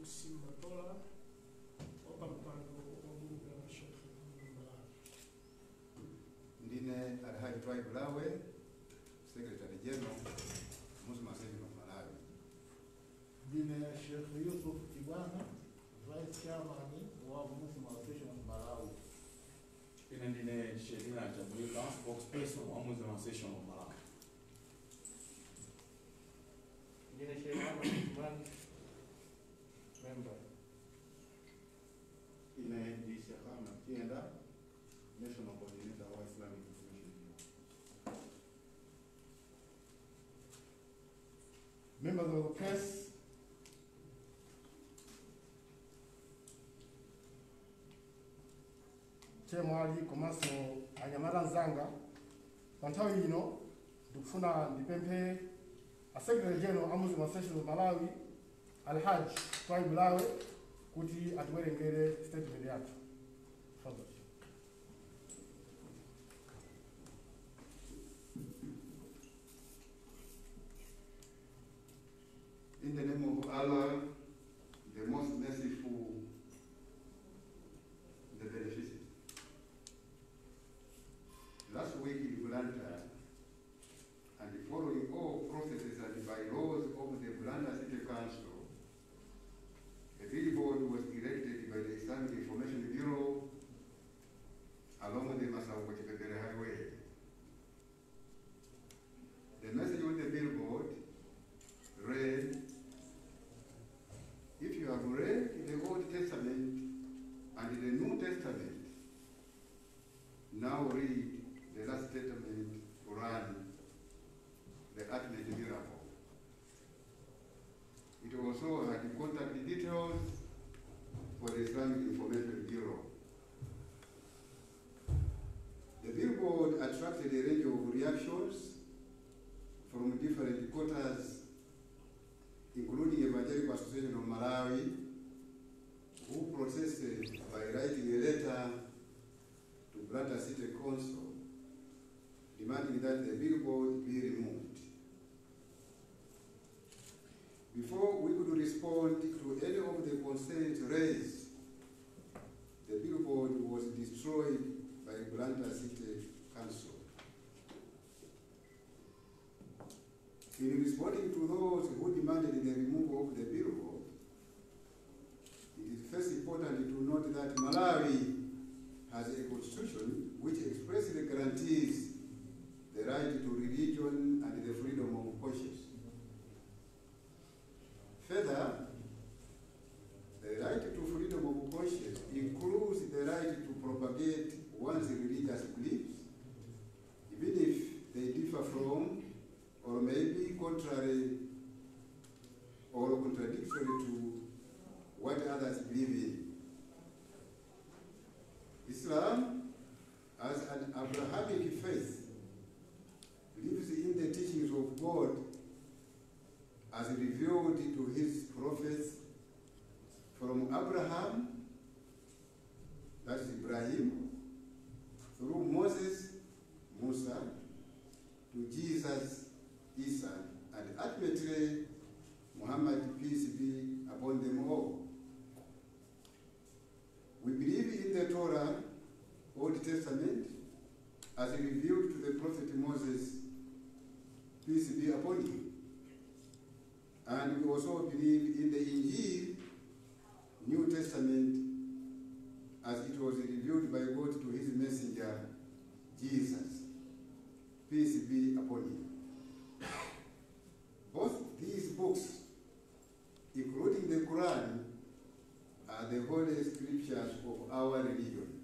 Felix Matola wakampando wabunge wa Sheikh Malawi. Ndine Alhaji Twai Bulawe, Secretary General, Muslim Association of Malawi. Ndine Sheikh Yusuf Kibwana, Vice Chairman wa Muslim Association of Malawi. Ndine Shedina Jabulika, spokesperson wa Muslim Association of Malawi. Ndine Sheikh Ahmad Kibwana, member. Ndine Sheikh Ahmad Kienda, National Coordinator wa Islamic Information Bureau. Members of the press, Chemwali Komaso Anyamala Nzanga, panthawi ino ndikufuna ndipemphe a Secretary General wa Muslim Association of Malawi, Alhaji Twai Bulawe, kuti atiwerengere statement yathu. Fadhali. In the name of Allah, the most merciful, the beneficent. Last week in Blantyre, and following all processes and bylaws of the Blantyre City Council, a billboard was erected by the Islamic Information Bureau along the Massawa-Chipepele Highway. The message on the billboard read, "If you have read the Old Testament and the New Testament, now read the last statement, Quran, the ultimate miracle." It also had contact details for the Islamic Information Bureau. The billboard attracted a range of reactions from different quarters, including Evangelical Association of Malawi, who protested by writing a letter to Blantyre City Council demanding that the billboard be removed. Before we could respond to any of the concerns raised, the billboard was destroyed by Blantyre City Council. In responding to those who demanded the removal of the billboard, it is first important to note that Malawi has a constitution which expressly guarantees the right to religion and the freedom of conscience. Further, the right to freedom of conscience includes the right to propagate one's religious beliefs, even if they differ from or may be contrary or contradictory to what others believe in. Islam, as an Abrahamic faith, believes in the teachings of God as revealed to his prophets from Abraham, that's Ibrahim, through Moses, Musa, to Jesus, Isa, and ultimately Muhammad, peace be upon them all. We believe in the Torah, Old Testament, as revealed to the prophet Moses, peace be upon him. And we also believe in the Injil, New Testament, as it was revealed by God to his messenger, Jesus, peace be upon him. Both these books, including the Quran, are the holy scriptures of our religion.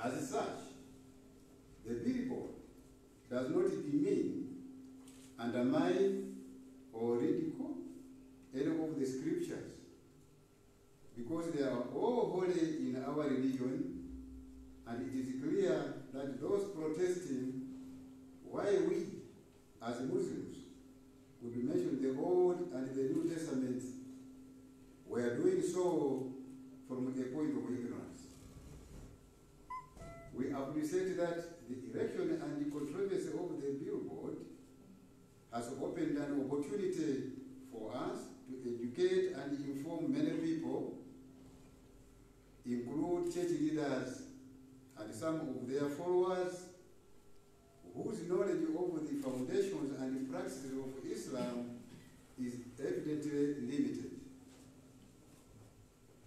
As such, the billboard does not demean, undermine, or ridicule any of the scriptures, because they are all holy in our religion, and it is clear that those protesting why we, as Muslims, would mention the Old and the New Testaments, were doing so from a point of ignorance. We appreciate that the erection and the controversy of the billboard has opened an opportunity for us to educate inform many people, include church leaders and some of their followers, whose knowledge of the foundations and practices of Islam is evidently limited.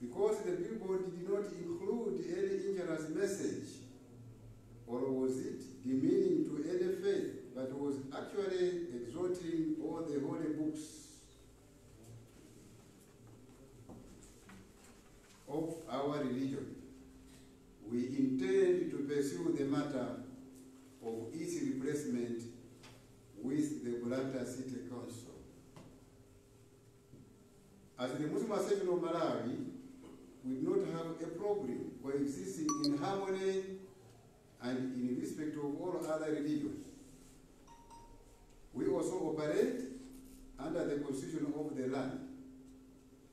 Because the billboard did not include any injurious message, or was it demeaning to any faith, but was actually exalting all the holy books of our religion, we intend to pursue the matter of its replacement with the Blantyre City Council. As the Muslim Association of Malawi, we do not have a problem coexisting in harmony and in respect of all other religions. We also operate under the constitution of the land,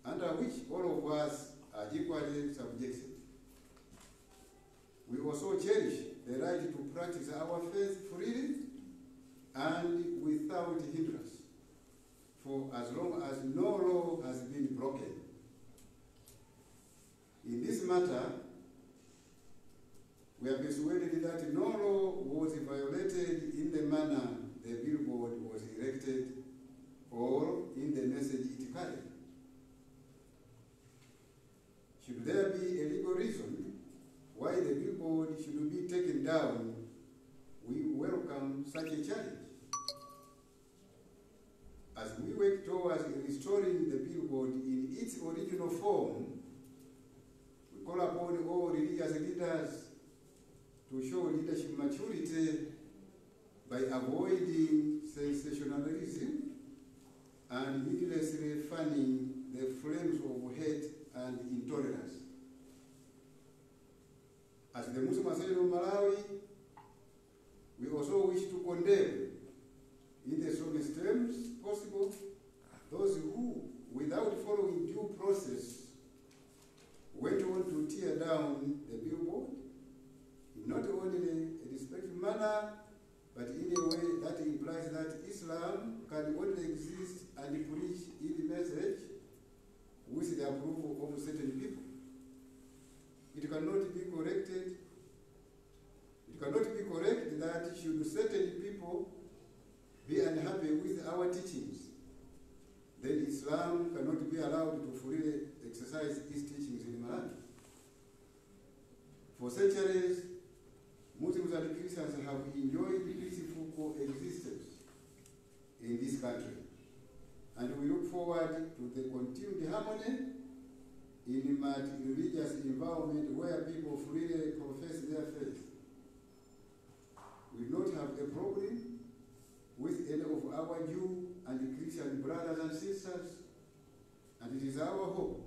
under which all of us are equally subjected. We also cherish the right to practice our faith freely and without hindrance, for as long as no law has been broken. In this matter, we are persuaded that no law was violated in the manner the billboard was erected or in the message it carried. Should there be a legal reason why the billboard should be taken down, we welcome such a challenge. As we work towards restoring the billboard in its original form, we call upon all religious leaders to show leadership maturity by avoiding sensationalism and needlessly fanning the flames of hate and intolerance. As the Muslim Association of Malawi, we also wish to condemn, in the strongest terms possible, those who, without following due process, went on to tear down the billboard in not only a respectful manner, but in a way that implies that Islam can only exist and preach its message with the approval of certain people. It cannot be corrected. It cannot be correct that should certain people be unhappy with our teachings, then Islam cannot be allowed to freely exercise its teachings in Malawi. For centuries, Muslims and Christians have enjoyed peaceful coexistence in this country, and we look forward to the continued harmony in a multi-religious environment where people freely profess their faith. We do not have a problem with any of our Jew and Christian brothers and sisters, and it is our hope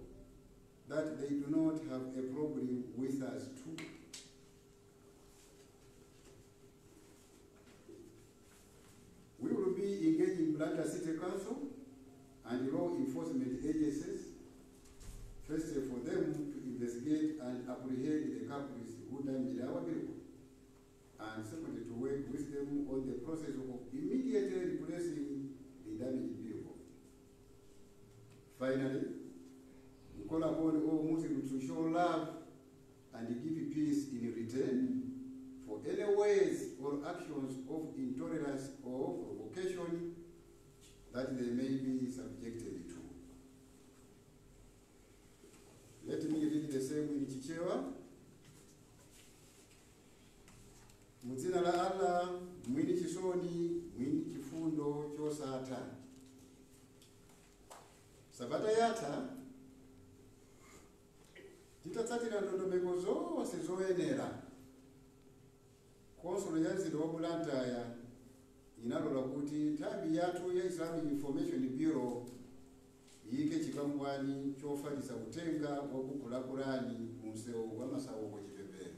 that they do not have a problem with us too. We will be engaging Blantyre City Council and law enforcement agencies, first for them to investigate and apprehend the culprits who damaged our billboard, and secondly to work with them on the process of immediately replacing the damaged billboard. Finally, we call upon all Muslims to show love and give peace in return for any ways or actions of intolerance or provocation that they may be subjected to. Let me read the same in Chichewa. Muzina la Allah, mwini chisoni, mwini chifundo chosata. Sabata yata, titatsatira ndondomeko zonse zoyenera. Konsolo ya Nzinde wa Blantyre inalola kuti nthambi yathu ya Islamic Information Bureau iyike chikwangwani chofalitsa uthenga wa buku la Kurani mu msewu wa Masauko Chipembere.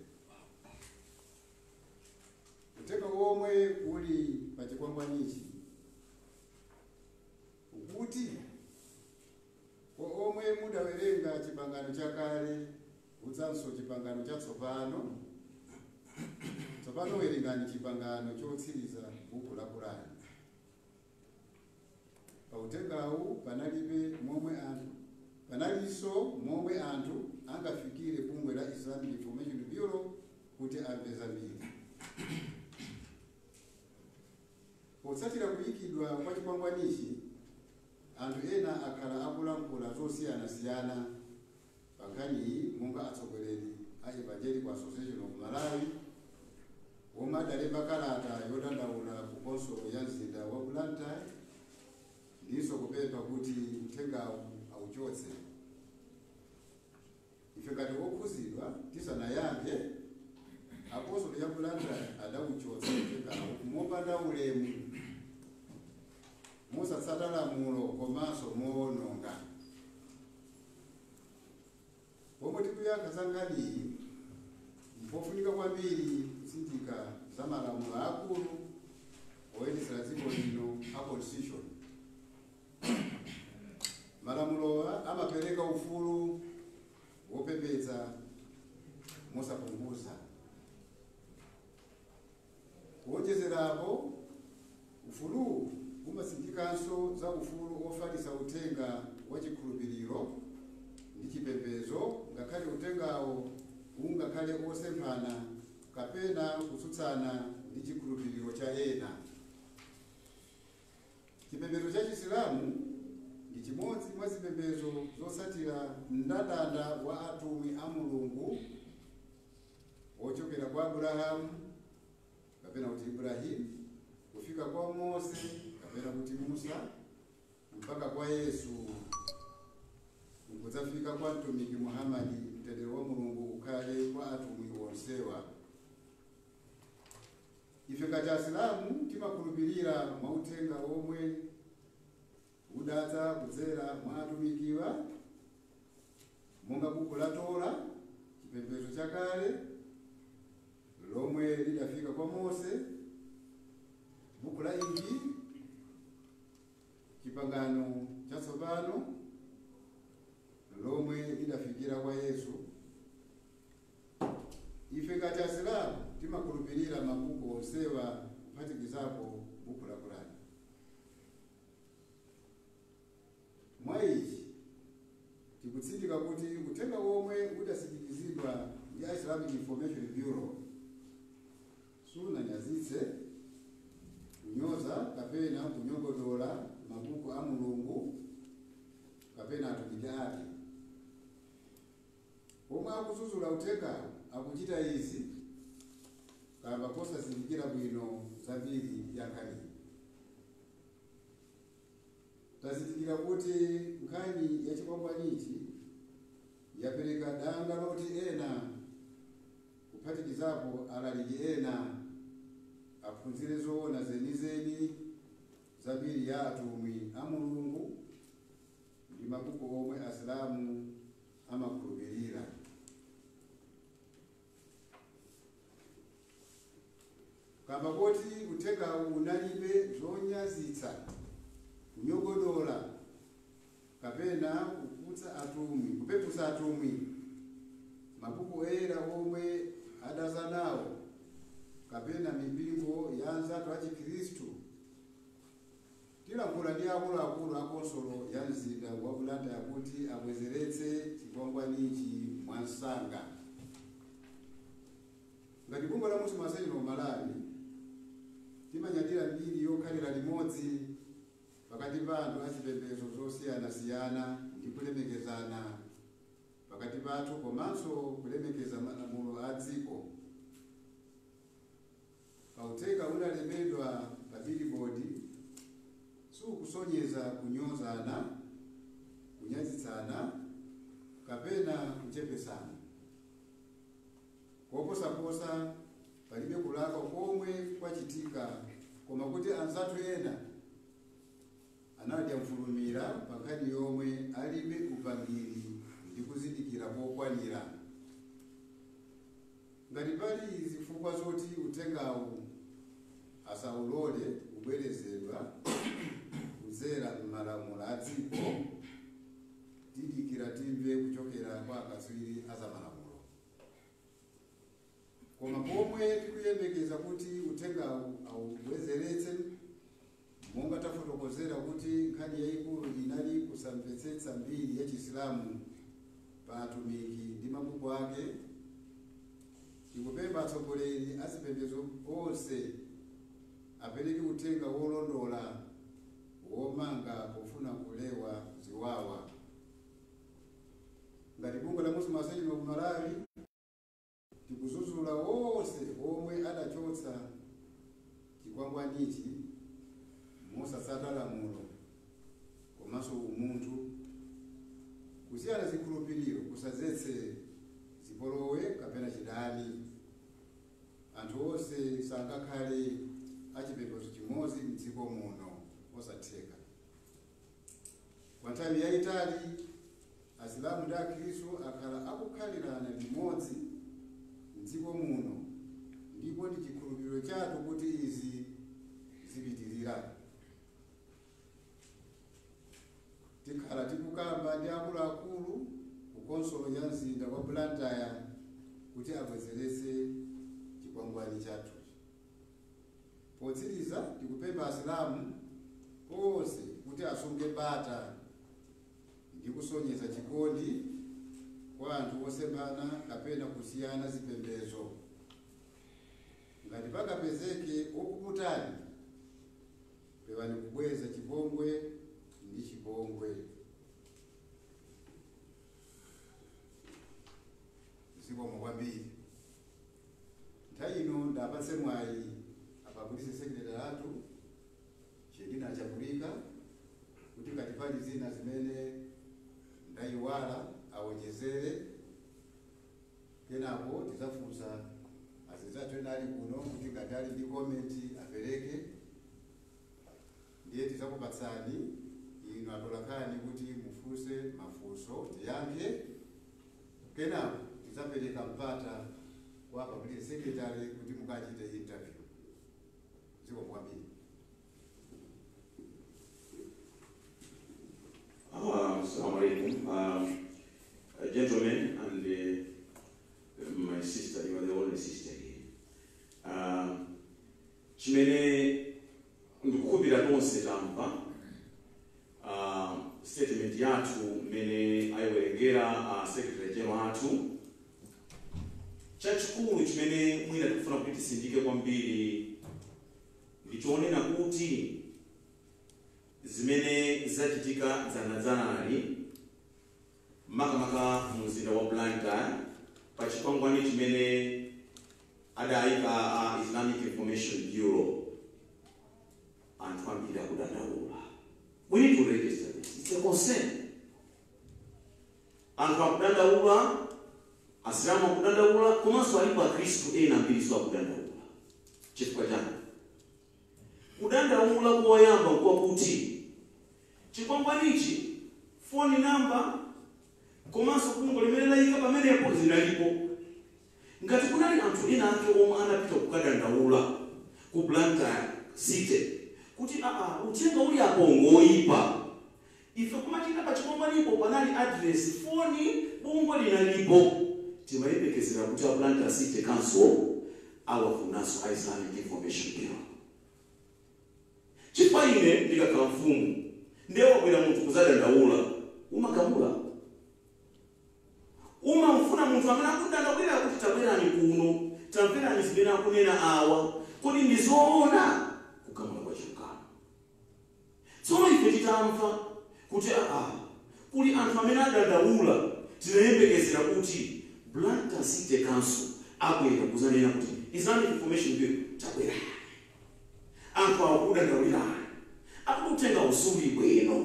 Uthenga womwe uli pa chikwangwanichi ukuti omwe mudawerenga chipangano chakale udzanso chipangano chatsopano, tsopano werengani chipangano chotsiriza buku la Kurani. Pauthengawu panalibe momwe anthu panali ndiso momwe anthu angafikire bungwe la Islamic Information Bureau kuti amve zambiri. Potsatira kuyikidwa kwa chikwangwanichi, anthu ena akhala akulankhula zosiyanasiyana pa nkhani iyi, monga atsogoleri a Evangelical Association of Malawi omwe adalemba kalata yodandaula ku konsolo ya mzinda wa Blantyre ndiso kupempha kuti uthengawu auchotse. Ife ngati okhuzidwa tisanayankhe, akonsolo ya Blantyre adauchotsa uthengawu mopanda ulemu, mosatsata lamulo komanso moononga. Pomwe tikuyankha za nkhaniyi, mpofunika kwambiri kutsindika za malamulo akulu oyendetsera dziko lino a constitution. Malamulowa amapereka ufulu wopembedza mosapunguza. Kuonjezerapo, ufuluwu umatsindikanso za ufulu ofalitsa uthenga wa chikhulupiriro ndi chipembedzo, ngakhale uthengawo ungakhale osemphana kapena kutsutsana ndi chikhulupiriro cha ena. Chipembedzo cha Chisilamu ndi chimodzi mwa zipembedzo zotsatira mndandanda wa atumwi a Mulungu ochokera kwa Abrahamu kapena kuti Ibrahimu kufika kwa Mose kapena kuti Musa mpaka kwa Yesu kudzafika kwa mtumiki Muhammadi, mtendere wa Mulungu ukhale kwa atumwi onsewa. Ife ngati Asilamu timakhulupirira mauthenga omwe udadza kudzera mwa atumikiwa, monga buku la Tora, chipembedzo chakale lomwe lidafika kwa Mose, buku la Injili, chipangano chatsopano lomwe lidafikira kwa Yesu. Ife ngati Asilamu timakhulupirira mabuku onsewa kuphatikizapo buku la Kurani. Mwa ichi tikutsindika kuti uthenga omwe udasindikizidwa ndi Islamic Information Bureau sunanyazitse, kunyoza kapena kunyogodola mabuku a Mulungu kapena atumiki ake. Omwe akuzuzula uthengawo akuchita izi kamba kosazindikira bwino zambiri ya nkhani. Tazindikira kuti nkhani ya chikwangwanichi yapereka danga loti ena kuphatikizapo alaliki ena aphunzire zoona zenizeni zambiri ya atumwi a Mulungu ndi mabuku omwe Asilamu amakhulupirira. Kamba kuti uthengawu unalibe zonyazitsa, kunyogodola kapena kupeputsa atumwi, mabuku ena omwe adadza nawo kapena mipingo ya anzathu a Chikhristu, tilankhula ndi akuluakulu a konsolo ya mzinda wa Blantyre kuti abwezeretse chikwangwanichi mwansanga. Ngati bungwe la Muslim Association of Malawi timanyadira mbiri yokhalira limodzi pakati pa anthu a zipembedzo zosiyanasiyana ndi kulemekezana pakati pathu, komanso kulemekeza malamulo a dziko. Uthenga unalembedwa pa billboard sukusonyeza kunyozana, kunyazitsana kapena kuchepesana. Koposaposa palibe kulakwa komwe kwachitika, koma kuti anzathu ena anadya mfulumira pa nkhani yomwe alibe upangiri ndi kuzindikira kokwanira. Ngati pali zifukwa zoti uthengawu asaulole kubwerezedwa kudzera m'malamulo a dziko, tidikira timve kuchokera kwa akatswiri a zamalamulo. Koma pomwe tikuyembekeza kuti uthengawu awubwezeretse, monga tafotokozera kuti nkhani yayikulu inali kusamvetsetsa mbiri ya Chisilamu patumiki ndi mabuku ake, tikupempha atsogoleri azipembedzo onse apereke uthenga wolondola womanga pofuna kulewa ziwawa. Ngati bungwe la Muslim Association of Malawi tikuzuzula wonse omwe adachotsa chikwangwanichi mosatsata lamulo komanso umunthu, kusiyana zikhulupiriro, kusadzetse zipolowe kapena chidani. Anthu onse sangakhale achipembedzo chimodzi m'dziko muno osatheka. Kwa nthawi yayitali Asilamu ndi Akhristu akhala akukhalirana limodzi m'dziko muno, ndipo ndi chikhulupiriro chathu kuti izi zipitirira. Tikhala tikukamba ndi akuluakulu ku konsolo ya mzinda wa Blantyre kuti abwezeretse chikwangwani chathu. Potsiriza tikupempha Asilamu onse kuti asunge bata ndi kusonyeza chikondi kwa anthu osembana kapena kusiyana zipembedzo. Ngati pakapezeke okuputani, pewani kubweza chipongwe ndi chipongwe. Zikomo kwambiri. Nthawi ino ndapatse mwayi apabulise sekretariatu Chedina Chapulika kuti ngati pali zina zimene ndayiwala awonjezere, kenapo tizafunsa azizathu ena ali kuno kuti ngati ali ndi komenti apereke, ndiye tizakupatsani inu atolakani kuti mufunse mafunso tiyankhe, kenapo tizapereka mpata kwa public secretary kuti mukachite interview. Zikomo kwambiri. Assalamu alaikum. Gentlemen and my sister, you are the only sister here. Chimene ndikukubira tonse tamva statement yathu mene ayiwerengera secretary general athu. Chachikulu chimene mwina tikufuna kuti tisindike kwambiri ndichonena kuti zimene zachitika zanadzanali makamaka mu mzinda wa Blantyre pa chikwangwani chimene adayika Islamic Information Bureau. Anthu ambiri akudandaula. We need to register this. It's a concern. Anthu akudandaula, Asilamu akudandaula, komanso alipo Akhristu ena ambiri akudandaula. Chifukwa chani? Kudandaula koyamba kwa kuti chikwangwanichi phone number komanso kungo limene layika pamenepo zinalipo. Ngati kunali anthu ena ake omwe anapita kukadandaula ku Blantyre City kuti uthenga uli apo ngoyipa, ife kumachita pa chikwangwanipo panali address, phone bungo linalipo, timayembekezera kuti a Blantyre City Council awafunanso Islamic Information Bureau. Chifukwa ine ndikakhala mfumu ndiye wabwera munthu kuzadandaula umagamula, umamfuna munthu amene akudandaulira kuti tabwerani kuno, tamverani zimene akunena awa, kuti ndizoona kugamula kwa chilungamo. Tsono ife titamva kuti kuli anthu amene adandaula, tinayembekezera kuti Blantyre City Council abwera kuzanena kuti Islamic Information Bureau tabwera. Anthu akudandaulira akutenga usuli bwino,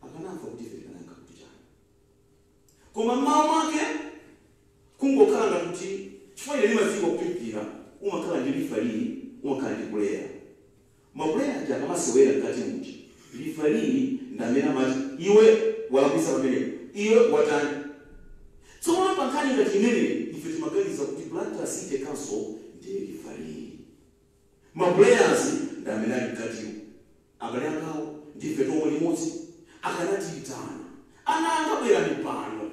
akanamva kuti ife tikananga kuti chani. Koma mmawa mwake kungokhala kuti chifukwa ine maziko kupipira umakhala ndi lifali, umakhala ndi kulera. Mabulera ati akamasewera mkati muchi lifali ndamene amati iwe walakwisa pamenepo, iwe watani. Tsono pa nkhani ngati imene ife timaganiza kuti Blantyre City Council ndiye lifali. Mabulerazi ndamene ali mkatiwo, abale akawo ndife tomwe limodzi akanatiitana anangabwera mipano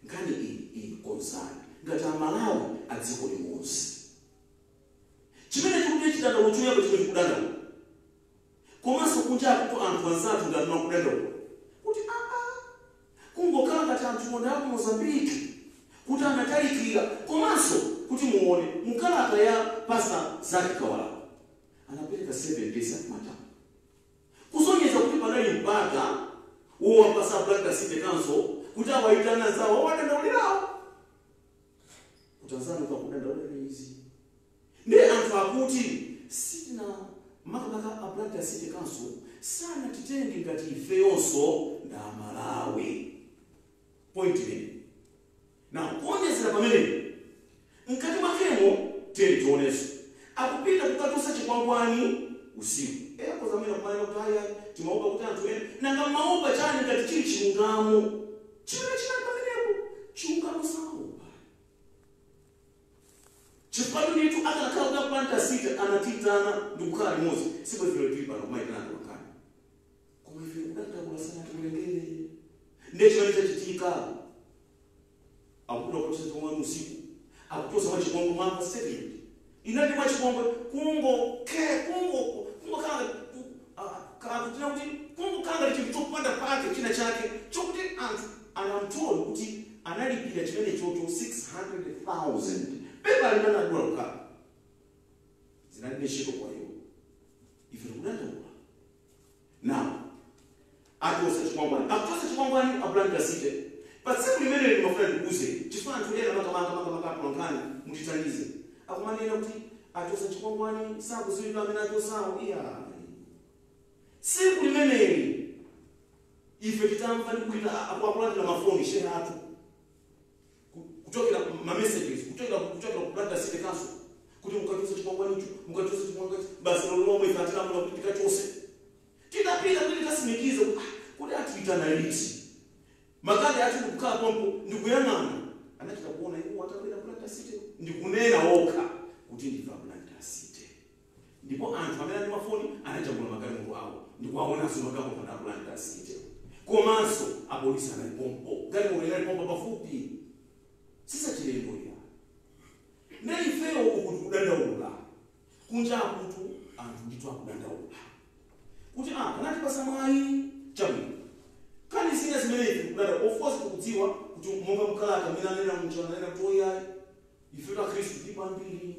nkhani iyi konzani ngati Amalawi adziko limodzi. Chimene chikuti chidandaulo choyamba chimene chikudandaula komanso kunja kuti anthu anzathu ngati makudandaula kuti kungokhala ngati anthu ndaku Mozambique kuti anatalikira komanso kuti muone mukalata ya Pastor Zaki Kawala anapereka 7 days at Mata kusonyeza kuti panali mpaka wowapasa Blantyre City Council kuti awaitana zawo wadandaulirawo kutanzana kwa kudandaulira izi ndiye anthu akuti sina makamaka a Blantyre City Council sana titenge ngati ifeyonso nda Malawi point ni na kuonezera pamene mkati mwakemo teli tioneso akupita kukatosa chikwangwani usiku kwa zamani kumana kutaya timaopa kuti anthu ene nanga maopa chani ngati chili chilungamo china pamenepo chilungamo saopa chipatu nitu akanakhala kuti Blantyre City anatitana ndikukhala limodzi sipo ifiro tilipa nokumaitana ndiwakana koma ifiro kudandaula sana timulengere ndiye chimene chachitika akuda kutosa chikwangwani usiku akutosa mwachikwangwa mwamba statement inati mwachikwangwa kungo kanga chikutopanda pake china chake chokuti anthu anamtolo kuti analipira chimene choto 600,000 pepa alinanadula kukhala zinali neshiko kwa hiyo ife tikudandaula now atosa chikwangwani a Blantyre City pa tsiku limene limafuna ndikuze chifuna anthu ena makamakaplankani mutitanize akumanena kuti atosa chikwangwani sakuziwika amene atosawo iya siku limeneli ife titamva ndikuita akuakulandira mafoni shehe athu kutokera mamessages kutokera ku Blantyre City Council kuti mukatosa chikwangwani icho mukatosa chikwangwani basi lomwe ife atilamula kuti tikachose tidapita kuti tasimikize kuti atuitana liti makadi ati kukhala pompo ndikuyang'ana anachita kuona iwo watakwera Blantyre City ndikunena wokha kuti ndiva Blantyre City ndipo anthu amene ali mafoni anajambula magalimoto awo ndikuwaonanso magalimoto na Blantyre City komanso apolisi anali pompo galimoto ali pompo pafupi sisa chilendo ya ne ifeyo ukuti kudandaula kunja akutu anthu ndithu akudandaula kuti kanati pasamwayi chabwino kani zina zimenezi kudada of course kukudziwa kuti monga mkalaka mina nena mchana nena toya ifika Kristu ndipo ambiri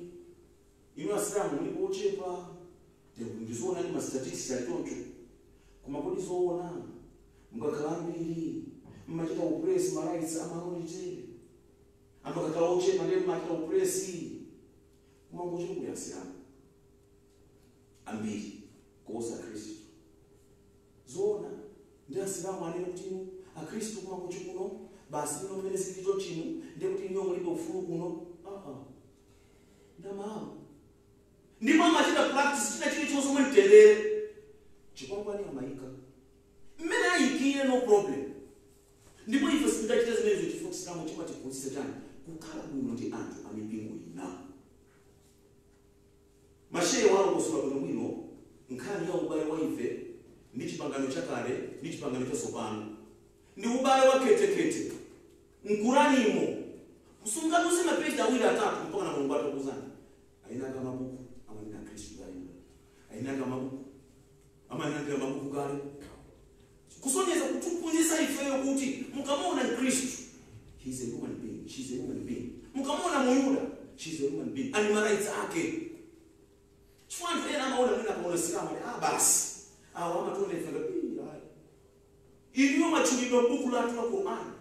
ino asilamu ndipo ochepa ndizona ni statistics alitoncho kuma kodi zoona mukakhala ambiri mmachita upress ma rights amaonite amakakhala ochepa ndi mmachita upress kuma ngochita kuti asilamu ambiri kosa Kristu zona ndi asilamu anene kuti akristu kumangochi kuno basi ino mmene zilicho chino ndi kuti inyo mulibe ufulu kuno ndamawo ndipo amachita practice china chilichonse omwe mtendere chikwangwani amayika mmene ayikire no problem ndipo ife singachita zimenezo chifukwa chisilamu chimatiphunzitsa chani kukhala bwino ndi anthu amipingo ina mashehe walongosola bwinobwino nkhani ya ubale wa ife ndi chipangano chakale ndi chipangano chatsopano ndi ubale wa ketekete mkuranimo kusunganuze mapeji awiri atatu mpaka na Mulungu atakuzana ainanga mabuku amanena Kristu gaina ainanga mabuku amanena mabuku gale kusonyeza kutupunzisa ifeyo kuti mukamona Kristu he is a human being, she is a human being, mukamona Muyuda she is a human being, ani rights ake chifano ena amaona mwina kaona silamu basi ama tuone ifanga iliyo machulidwa buku la tu la Qur'an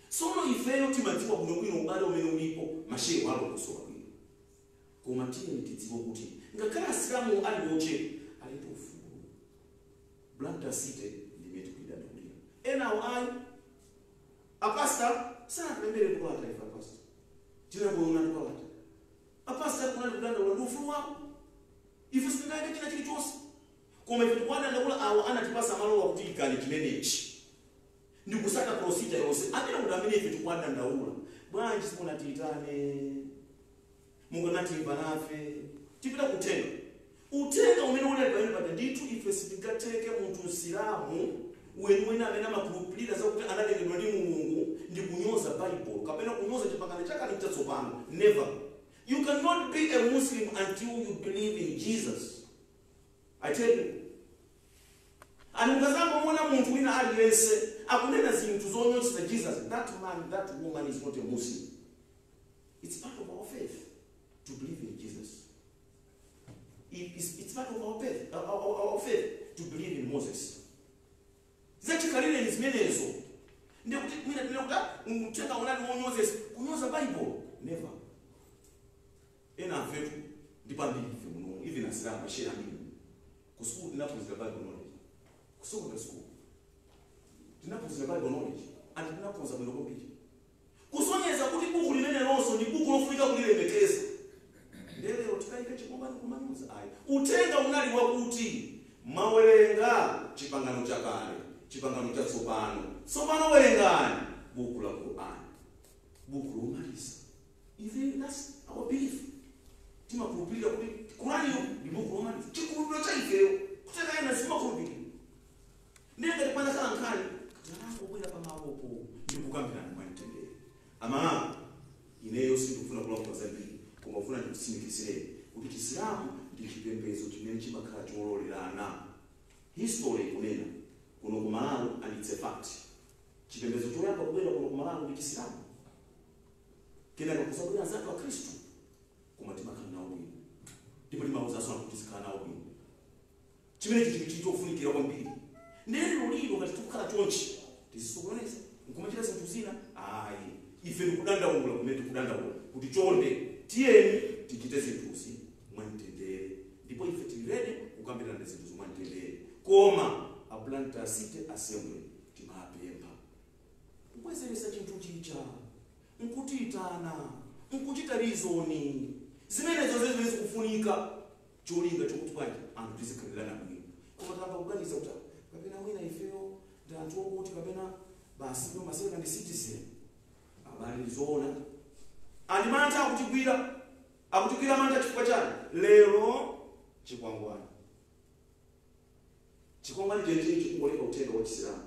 sono ifeyo timatiwa bwino ubale umene ulipo mashehe walo kusowa bwino komatine nitidziwa kuti ngakhala asilamu ali woche alipo ufulu Blantyre City ndimeti kuidadulira ena wai apasta sana pembele kwa taifa apasta jina kuona kwa watu apasta kuna ndanda wa ufulu wako ifu singaje kina chilichose koma ife tukwana ndakula awo anatipasa malo wa kuti ikali chimenechi ndikusaka procedure yose amene kudamene ife tukwana ndaula bwanji sipona tiitane mungu natimba nafe tipita kutenga utenga umene ule pamene pata ndithu ife sitikateke munthu msilamu weniweni amene amakhulupirira zakuti analengedwa ndi Mulungu ndi kunyoza Bible kapena kunyoza chipangano chakale chatsopano never. You cannot be a Muslim until you believe in Jesus. I tell you. And mukazamba mwana muntu wina aliyense akunena zinthu zonyoza Jesus that man, that woman is not a Muslim. It's part of our faith to believe in Jesus. It's part of our faith, to believe in Moses. Zachikalile ni zimenezo. Ndio mimi ninakuta mtenga unani Moses kunyoza Bible. Never. Ena vetu dipandi muno even asira mashira mimi. Kusuku ndinapozira Bible knowledge. Kusuku kwa school. Ndinapozira Bible knowledge and ndinapoza bwino kompiti. Kusonyeza kuti buku linene lonso ndi buku lofunika kulilemeteza. Lero tikaika chikombani kumanyuza ayi. Utenga unali wakuti mawerenga chipangano cha kale, chipangano cha tsopano. Tsopano werengani buku la Qur'an. Buku lomalisa. Even that's our belief. Tima kurubilia kuti Qur'an ni buku lomalisa. Chikurubilo cha ifeo. Kuteka ina sima kurubili. Nenda kupanda kala nkani. Katanako kwenda pa mawopo. Ndikukambira na mwantende. Ama ineyo sikufuna kula kwa zaidi. Kumafuna ndikusimikisire kuti Chisilamu ndi chipembedzo chimene chimakhala chololelana. History kunena kuno ku Malawi and it's a fact. Chipembedzo choyamba kubwera kuno ku Malawi ndi Chisilamu. Kenaka kusabwera zatu wa Kristu kumatima kana nawo bwino. Ndipo limauza sana kuti zikhala nawo bwino. Chimene chitofunikira kwambiri. Ndelo lilo ngati tukhala chonchi tisisokoneza nkumachira zinthu zina ayi ife ndikudandaula kumene tikudandaula kuti chonde tiyeni tichite zinthuzi mwamtendere ndipo ife tilirede kukambirana zinthu mwamtendere koma a Blantyre City Assembly timapempha kukwezeresa chinthu chicha nkutitana nkuchita rizoni zimenezo zezi kufunika cholinga chokuti bwanji anthu tizikhalirana bwino koma tamba kuganiza kuti kapena wina ifeo ndantu okuti kapena basi no maseka ndi citizen abali nzona andimanta akutigwira manja chifukwa chani lero chikwangwani chenje chikungoleka uthenga wa Chisilamu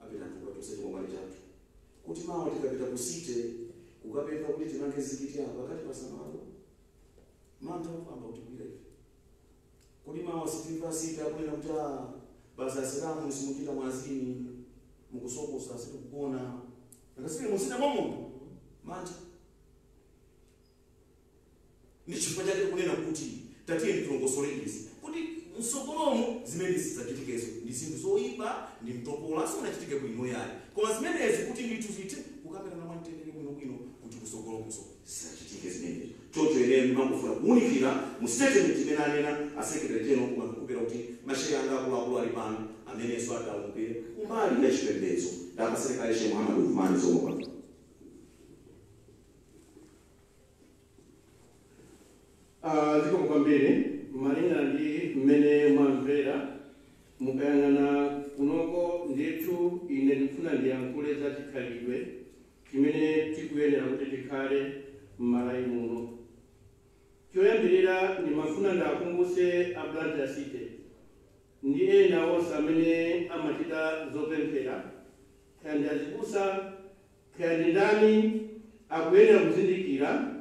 apita ntuka tose chikwangwani chatu kuti mawa tikapita kusite kukapeza kuti tinange zikiti apa kati pasamalo manta amba kutigwira ife kuti mawa sitiva sita kwenda kuti basa Islamu msimuchita mwazini mukusokosa situkugona nakasike musina momo manja ni chifukwa chake kunena kuti tatiye nditongosole izi kuti msogolomo zimene zizachitikezo ndi zinthu zoyipa ndi mtopola simunachitike bwino yayi koma zimenezi kuti ndithu zite kukamera na mwamtendere bwino kuti kusogolomoso zisachitike zimenezi chocho ene ndimangofuna kuunikira mu statement imene anena asekretary general kumakupira kuti masheya anga akuluakulu ali pano amenenso ataumpire kumbali ya chipembedzo ndakaserikali Sheikh Muhammad Uthman Zomoka. Ziko mkwambiri malina ndi mmene mwamvera mukayang'ana kunoko ndithu ine ndifuna ndiyankhule za chikhalidwe chimene tikuyenera kuti tikhale m'Malawi muno. Choyambirira ndimafuna ndakumbuse a Blantyre City ndi ena onse amene amachita zopemphera kaya ndi azibusa kaya ndi ndani akuyenera kuzindikira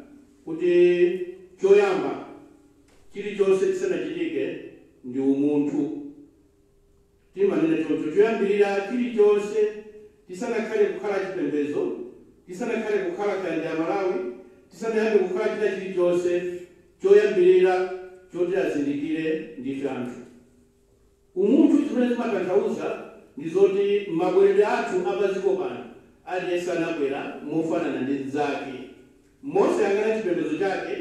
kuti choyamba chilichonse chisanachitike ndi umunthu. Timanena choncho choyambirira chilichonse tisanakhale kukhala chipembedzo tisanakhale kukhala kaya ndi Amalawi tisanayambe kukhala china chilichonse choyambirira choti azindikire ndife anthu. Umunthu chimene timatanthauza ndi zoti mabwerero athu apadziko pano aliyense anabwera mofanana ndi mnzake mosayang'ana chipembedzo chake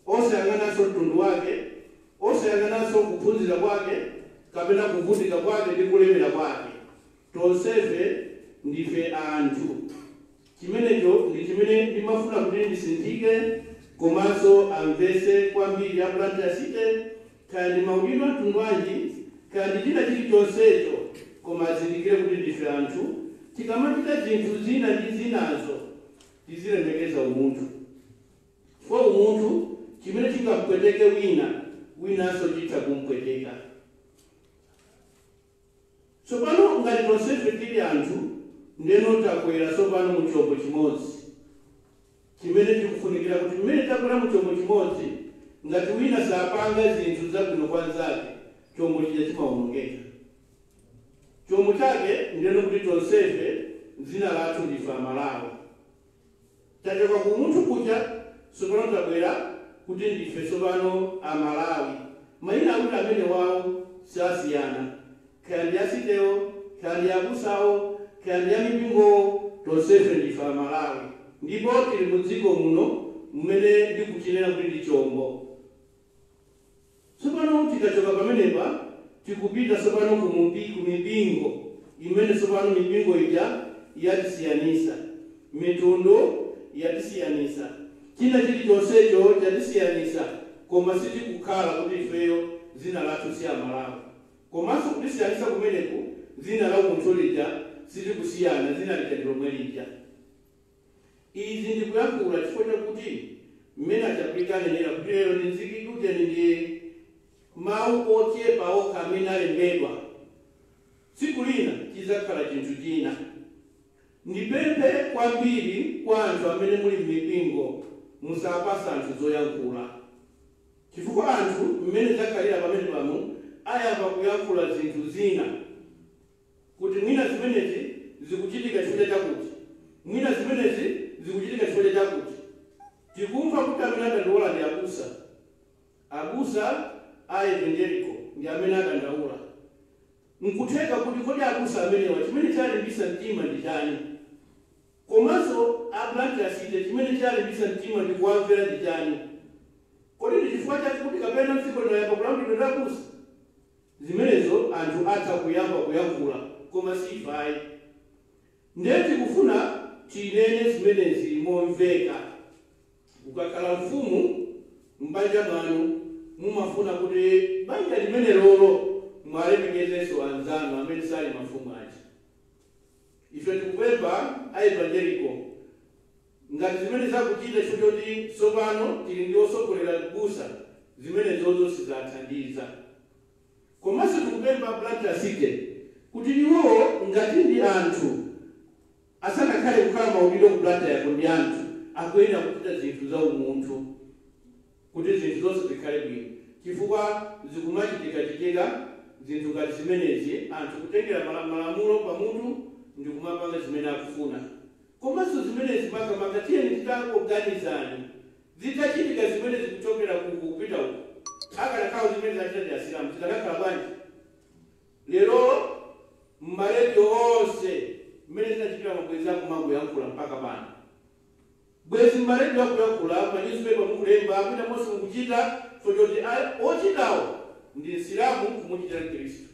osayang'ananso mtundu wake osayang'ananso kuphunzira kwake kapena kuvutika kwake ndi kulemera kwake tonsefe ndife anthu. Chimenecho ndi chimene ndimafuna kuti ndisinthike komanso amvese kwambiri a Blantyre City kaya ndi maudindo a mtundu wanji kaya ndi china chilichonsecho koma azindikire kuti ndife anthu. Tikamachita zinthu zina ndi zinazo tizilemekeza umunthu kwa umunthu chimene chingamupweteke winanso chitha kumpweteka. Tsopano ngati tonsefe tili anthu ndeno takwera tsopano mu chombo chimodzi chimene tikufunikira kuti mmene takwera mu chombo chimodzi ngati wina sapanga zinthu zabwino kwa nzake chombo chija chimawonongeka. Chombo chake ndeno kuti tonsefe zina lathu ndife Amalawi. Tachoka ku munthu kuja tsopano tabwera kuti ndife tsopano Amalawi. Mayina akuti amene wawo sasiyana, kaya ndi asitewo, kaya ndi abusawo, kaya ndi amipingowo, tonsefe ndife Amalawi. Ndipo tili mu dziko muno mmene ndikuchinena kuti ndi chombo. Tsopano tikachoka pamenepa tikupita tsopano ku mipingo imene tsopano mipingo ija yatisiyanisa, mitundu yatisiyanisa, china chilichonsecho chatisiyanisa, koma sitikukhala kuti ifeyo zina lathu si Amalawi. Komanso kutisiyanisa kumeneku zina la munthu lija sitikusiyana, zina lija ndi lomwe lija. Izi ndikuyankhula chifukwa chakuti mmene achakulikanenera kuti lero ndinzikidute ndi mawu ochepa okha amene alembedwa. Tsiku lina chizakhala chinthu china. Ndipemphe kwambiri kwa anthu amene muli m'mipingo musapasa anthu zoyankhula, chifukwa anthu mmene zakhalira pamene pano ayamba kuyankhula zinthu zina kuti mwina zimenezi zikuchitika chifukwa chakuti, mwina zimenezi zikuchitika chifukwa chakuti. Tikumva kuti amene adandaula ndi abusa a evangelical ndi amene adandaula. Nkutheka kuti kodi abusa amenewa chimene chalimbisa mtima ndi chani? Komanso ablantasite chimene chalimbisa mtima ndi kuwamvera ndi chani? Kodi ndi chifukwa chake kuti kapena mdziko linayamba kulambidwa ndi abusa? Zimenezo anthu atha kuyamba kuyankhula, koma si ifayi. Ndiye tikufuna tinene zimenezi momveka. Ukakhala mfumu m'banja mwanu mumafuna kuti banja limene lolo mwalemekezenso anzanu amene sali mafumu aja. Ife tikupempha aevangelical ngati zimene zakuchita chifukwa choti tsopano tili ndi osogolera kubusa, zimenezozo sizathandiza. Komanso tikupempha ablantasite kuti iwowo ngati ndi anthu asanakhale kukhala mauliro ku blanta yako ndi anthu akuyenda kuchita zinthu za umunthu kuti zinthu zonse zikhale bwino, chifukwa zikumachitika zinthu ngati zimenezi anthu kutengera malamulo pa munthu ndi kumapanga zimene akufuna. Komanso zimenezi makamaka tiyeni titangoganizani zitachitika zimenezi kuchokera kupita uku akanakhala zimene zachita ndi asilamu zitakakhala bwanji? Lero m'maredio onse mmene zinachitika mabwezi akumangoyankhula mpaka pano. Bwezi m'maredio akuyankhula, manyuzipepa mukulemba, mwina monse mukuchita choti ochitawo ndi Isilamu kumuchitira Mkristu.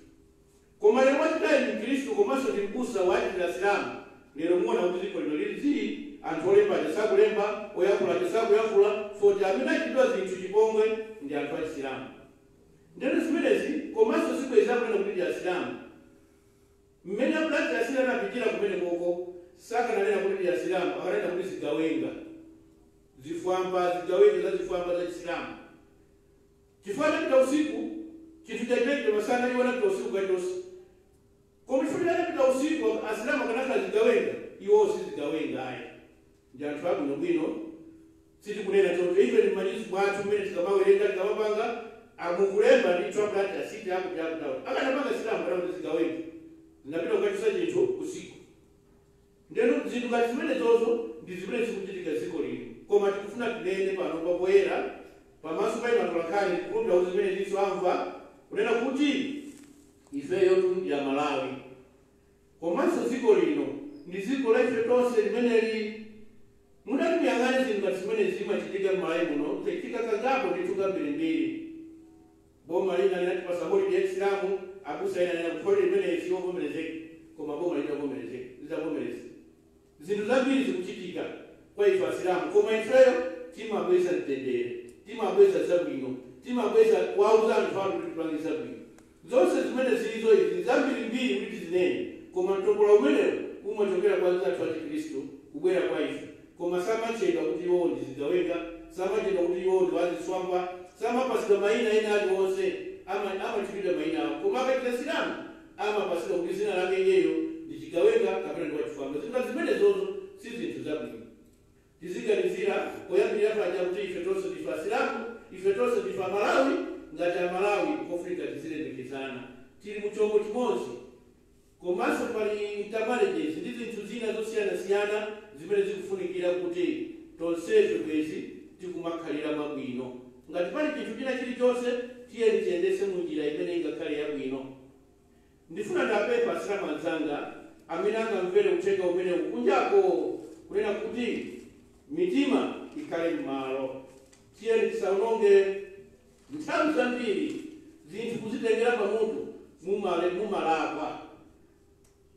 Koma lero wachitayi ndi Mkristu komanso ndi mbusa wachitira Isilamu. Lero muona kuti ziko lino lili anthu olemba achisakulemba, oyankhula achisakuyankhula, foti amene achitidwa zinthu chipongwe ndi anthu achisilamu. Ndeno zimenezi komanso zibwezi akunena kuti ndi Asilamu. Mmene abulati Asilamu apitira kumene koko sakananena kuti ndi Asilamu, akanena kuti zigawenga, zifwamba, zigawenga za zifwamba za Chisilamu. Chifukwa chapita usiku, chinthu chachitachita masana iwo anapita usiku kachonse. Koma chifukwa chapita usiku Asilamu akanakhala zigawenga, iwo sizigawenga aya. Ndi anthu abwinobwino, sitikunena choncho ife ndi manyuzi mwathu mmene tikamawerenga tikamapanga amukulemba ndi abulati asiti akuti akutawo. Akanapanga Asilamu kana kuti zigawenga, zinapita kukachisa chinthu usiku. Ndeno zinthu ngati zimenezozo ndi zimene zikuchitika ziko lino. Koma tikufuna tinene pano papoyera pamaso pa imatolakhani kulumba kuti zimene ziso amva kunena kuti ifeyo ndi Amalawi. Komanso ziko lino ndi ziko la ife tonse limeneli. Mudati muyang'ane zinthu ngati zimene zimachitika m'Malawi muno, zichitika kangapo ndithu kambirimbiri. Boma lina linatipasa holiday ya Isilamu, abusa ina nena holiday imene siyovomerezeka, koma boma litavomerezeka, litavomereza. Zinthu zambiri zikuchitika kwa ife Asilamu, koma ifeyo timabweza mtendere, timabweza zabwino, timabweza wauza anthu anu kuti tipange zabwino. Zonse zimene zilizo izi zambirimbiri kuti zinene, koma mtombola umenewo umachokera kwa anthu a Chikristu kubwera kwa ife. Koma samachedwa kuti iwo ndi zigawenga, samachedwa kuti iwo ndi aziswamba, samapasidwa mayina ena aliwonse, amachitidwa mayina awo. Koma akachita Isilamu amapasidwa kuti zina lake iyeyo ndi chigawenga kapena ndi wachifwamba. Zinthu zimenezozo si zinthu zabwino. Tiziganizira poyambirira paja kuti ife tonse ndife Asilamu, ife tonse ndife Amalawi, ngati Amalawi kofika tizilemekezana. Tili mu chombo chimodzi. Komanso pali intermarriages ndi zinthu zina zosiyana zimene zikufunikira kuti tonsefe kwezi tikumakhalira mabwino. Ngati pali chinthu china chilichonse tiyeni tiyendese mu njira imene ingakhale yabwino. Ndifuna ndapempha asilamu anzanga amene angamvere uthenga umene kunjako kunena kuti mitima ikhale m'malo. Tiyeni tisaononge nthawi zambiri zinthu kuzitengera pamutu mumalakwa.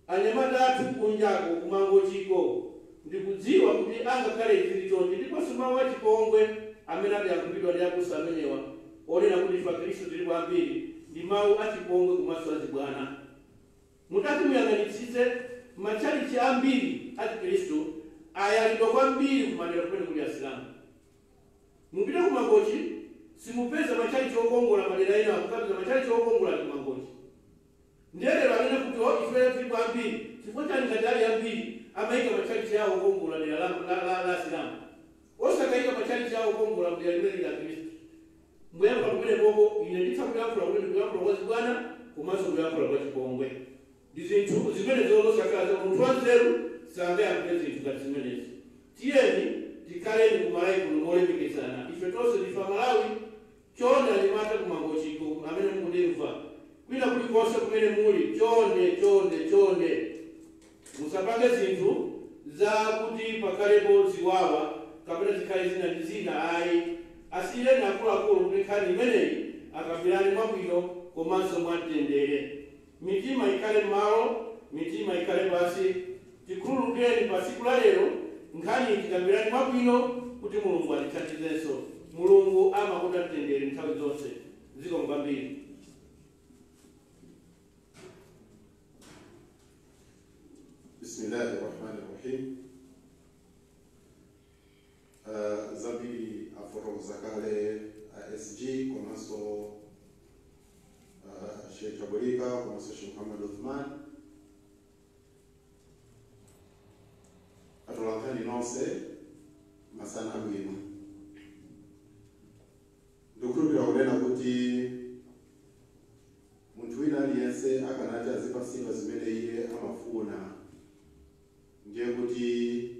Anyamata athu kunjako kumangochiko ndikudziwa kuti angakhale chilichonse ndiponso mawu achipongwe amene adayankhulidwa ndi abusa amenewa onena kuti ife Akhristu tili kwambiri ndi mawu achipongwe komanso achibwana. Mutati muyang'anitsitse matchalichi ambiri achikhristu ayalidwa kwambiri kumadera kumene kuli asilamu. Mupite kumangochi simupeza matchalichi okongola madera ena akupeza matchalichi okongola ali kumangochi. Ndiyelero anene kuti ife tili kwambiri chifukwa chani ngati ali ambiri amayika matchalichi yawo okongola dera la asilamu. Osakayika matchalichi yawo okongola mudera limene la Khristu. Mbuyamba kumene koko ine nditsakuyankhula kuti ndikuyankhula kwa zibwana komanso kuyankhula kwa chipongwe. Zinthu zimene zolosakaza munthu wanzeru sangayankhule zinthu ngati zimenezi. Tiyeni tikhaleni kumalawi kuno molemekezana. Ife tonse ndife Amalawi chonde anyamata kumangochiko amene mukundimva. Kwina kulikonse kumene muli chonde musapange zinthu za kuti pakhalepo ziwawa kapena zikhale zina ndi zina ayi. Asiyeni akuluakulu kuti nkhani imeneyi akambirane mwabwino komanso mwamtendere. Mitima ikhale m'malo, mitima ikhale pansi. Tikhululukireni pa tsiku la lero nkhani tikambirane mwabwino kuti Mulungu atithandizenso. Mulungu amakonda mtendere nthawi zonse. Zikomo kwambiri. Bismillahirrahmanirrahim. Zambiri afotokoza kale SG komanso Sheikh Tabulika komanso Sheikh Muhammad Uthman. Atolankani nonse masana bwino. Ndikukhulupirira kunena kuti munthu wina aliyense akanati azipatsidwa zimene iye amafuna. Ndiye kuti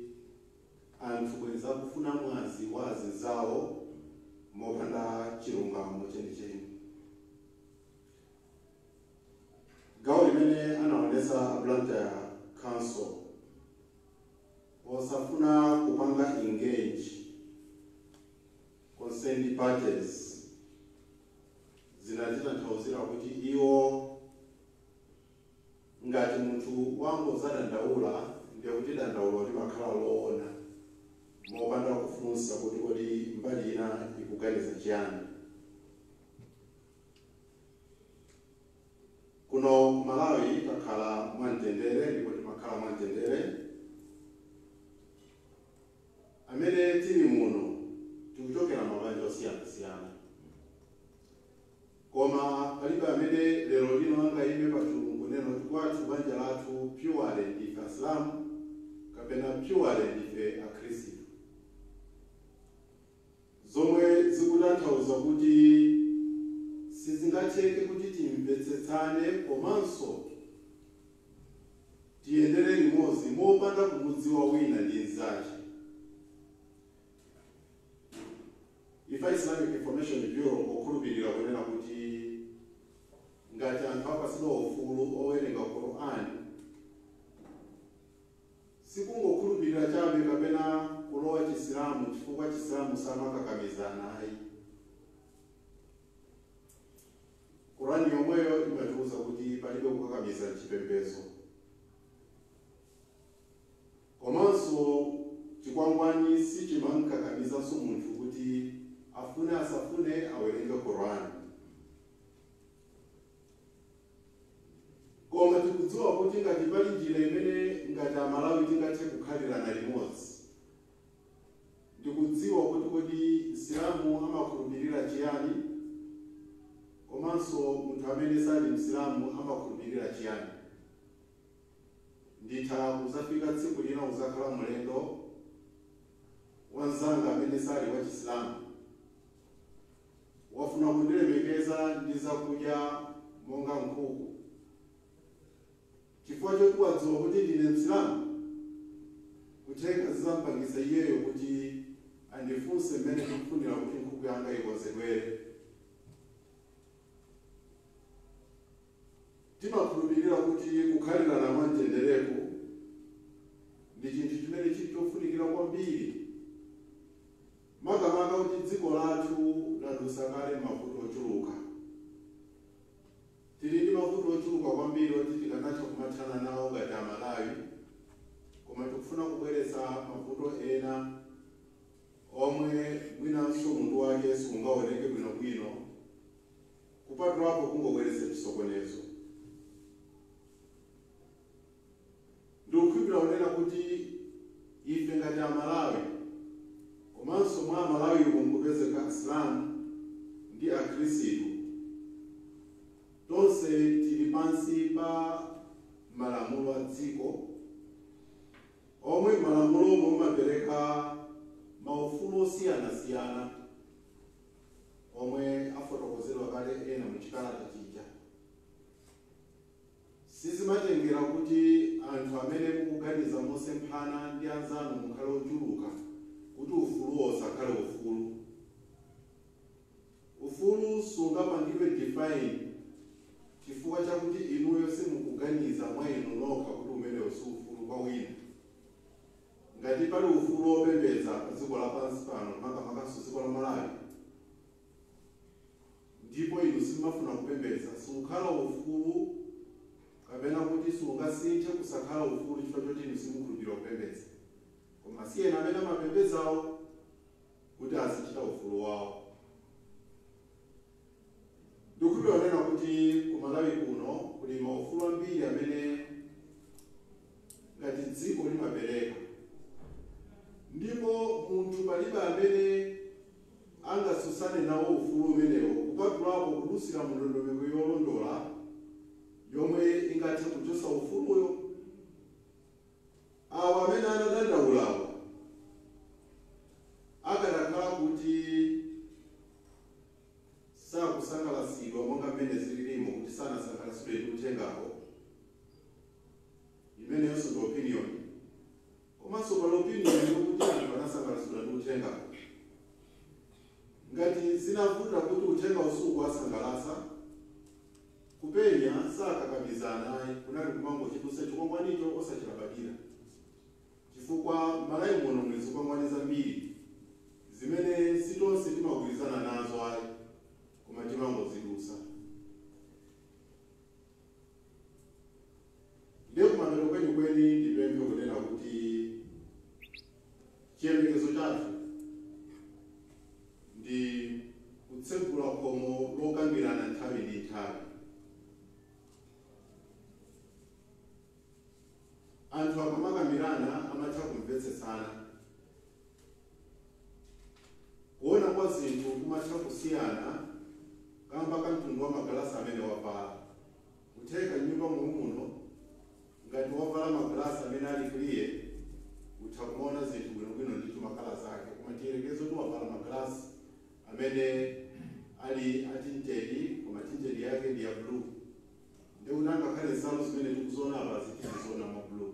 anthu bwenza kufuna mwazi wa anzawo mopanda chilungamo chenicheni. Gawo limene anaonesa Blantyre Council osafuna kupanga engage concerned parties zinatitanthauzira kuti iwo ngati munthu wangozadandaula ndiye kuti dandaulo limakhala loona mopanda kufunsa kuti kodi mbali ina ikuganiza chiyani. Kuno Malawi takhala mwamtendere ndipo timakhala mwamtendere. Amene tili muno tikuchokera mabanja osiyana-siyana. Koma palibe amene lero lino angayime pachiwungu neno tikwathu banja lathu purely ndife Asilamu kapena purely ndife Akhristu. Zomwe zikutanthauza kuti sizingatheke kuti timvetsetsane komanso tiyendere limodzi mopanda kumudziwa wina ndi nzake. Ifa Islamic Information Bureau okhulupirira kunena kuti ngati anthu apatsidwa ufulu owerenga Qur'an sikungokhulupirira chabe kapena kulowa Chisilamu chifukwa Chisilamu samakakamiza ayi. Qur'an yomweyo imatiuza kuti palibe kukakamiza chipembedzo. Komanso chikwangwani sichimankakamiza munthu kuti afune asafune awerenge Qur'an. Koma tikudziwa kuti ngati pali njira imene ngati Amalawi tingathe kukhalirana limodzi. Ndikudziwa kuti kodi Isilamu amakhulupirira chiyani komanso munthu amene sali Msilamu amakhulupirira chiyani. Nditha kuzafika tsiku lina uzakhala mlendo wanzanga amene sali wa Chisilamu wafuna kundilemekeza ndi zakudya monga nkhuku chifukwa chokuwadziwa kuti ndine Msilamu. kutheka zizampangisa iyeyo kuti andifunse mmene ndikufunira kuti nkhuku yanga ikonzedwere. Timakhulupirira kuti kukhalirana mwamtendereko ndi chinthu chimene chili chofunikira kwambiri, makamaka kuti dziko lathu ladusa kale mavuto ochuluka. Tili ndi mavuto ochuluka kwambiri oti tikanatha kumathana nawo ngati Amalawi, koma tikufuna kubweretsa mavuto ena omwe mwinanso munthu wake sungaoneke bwinobwino, kupatulapo kungobweretsa chisokonezo. Ndikukhulupirira kunena kuti ife ngati Amalawi, komanso mwa Amalawi mukupezeka Asilamu ndi Akhristu, tonse tili pansi pa malamulo a dziko, omwe malamulo omwe mumapereka maufulu osiyanasiyana omwe afotokozedwa kale ena muchikalata chija. Sizimatengera kuti anthu amene mukuganiza mosemphana ndi anzanu mukhale ochuluka kuti ufuluwo usakhale ufulu. Ufulu sungapangidwe define chifukwa chakuti inuyo simukuganiza mwa inu nokha kuti umenewo si ufulu kwa wina. Ngati pali ufulu wopembedza pa dziko lapansi pano, makamakaso dziko la Malawi, ndipo inu simafuna kupembedza, sukhala ufulu kapena kuti sungasinthe kusakhala ufulu chifukwa choti inu simukhulupirira kupembedza. Koma si ena amene amapembedzawo kuti azichita ufulu wawo. Ndikukhulupirira kuti ku Malawi kuno kuli maufulu ambiri amene ngati dziko limapereka, ndipo munthu palibe amene angasusane nawo ufulu umenewo kupatulapo kudusira mu ndondomeko yolondola yomwe ingathe kuchotsa ufuluyo. Awo amene anadandaulawo akanakhala kuti sakusangalatsidwa monga mmene zililimo kuti sanasangalatsidwe ndi uthengawo, imeneyonso ndi opinion. Komanso pali opinion yokuti anthu anasangalatsidwa ndi uthengawo. Ngati zinavuta kuti uthengawo sukuwasangalatsa, kupenya sakakamizana kunali kumangochitusa chikwangwanicho osachilabadira, chifukwa Malawi muno muli zikwangwani zambiri zimene sitonse timagwirizana nazo ayi, koma timangozidusa. Ndiye kumapeto kwenikweni ndipemphe kunena kuti chiyembekezo chathu ndi kutsegula khomo lokambirana nthawi ndi nthawi. Anthu akamakambirana amatha kumvetsetsana, kuona kwa zinthu kumatha kusiyana kamba ka mtundu wa magalasi amene wavala. Kutheka nyumba muno ngati wavala magalasi amene ali clear, utha kuona zinthu bwinobwino ndithu makala zake, koma chiyerekezo kuti wavala magalasi amene ali atintedi, koma tintedi yake ndi ya blue. Ndiye kuti angakhale nsalu zimene tikuziona apa zitiziona ma blue.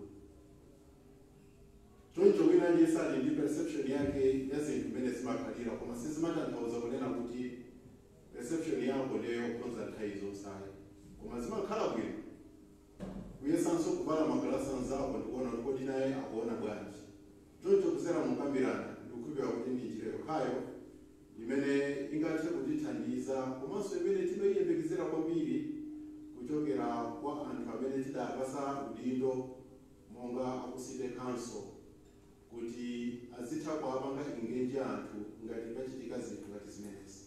Choncho wina ndiye sali ndi perception yake ya zinthu zimene zimakhalira, koma sizimatanthauza kunena kuti perception yako ndiyo yokhudza nthawi zonse, koma zimakhala bwino kuyesanso kuvala magalasi anzako ndikuona kuti kodi naye akuona bwanji. Choncho kuzera mukambirana ndikukhulupirira kuti ndi njira yokhayo imene ingathe kutithandiza, komanso imene timayiyembekezera kwambiri kuchokera kwa anthu amene tidapasa udindo monga aku City Council, kuti azitha kuwapanga engage anthu ngati pachitika zinthu ngati zimenezi.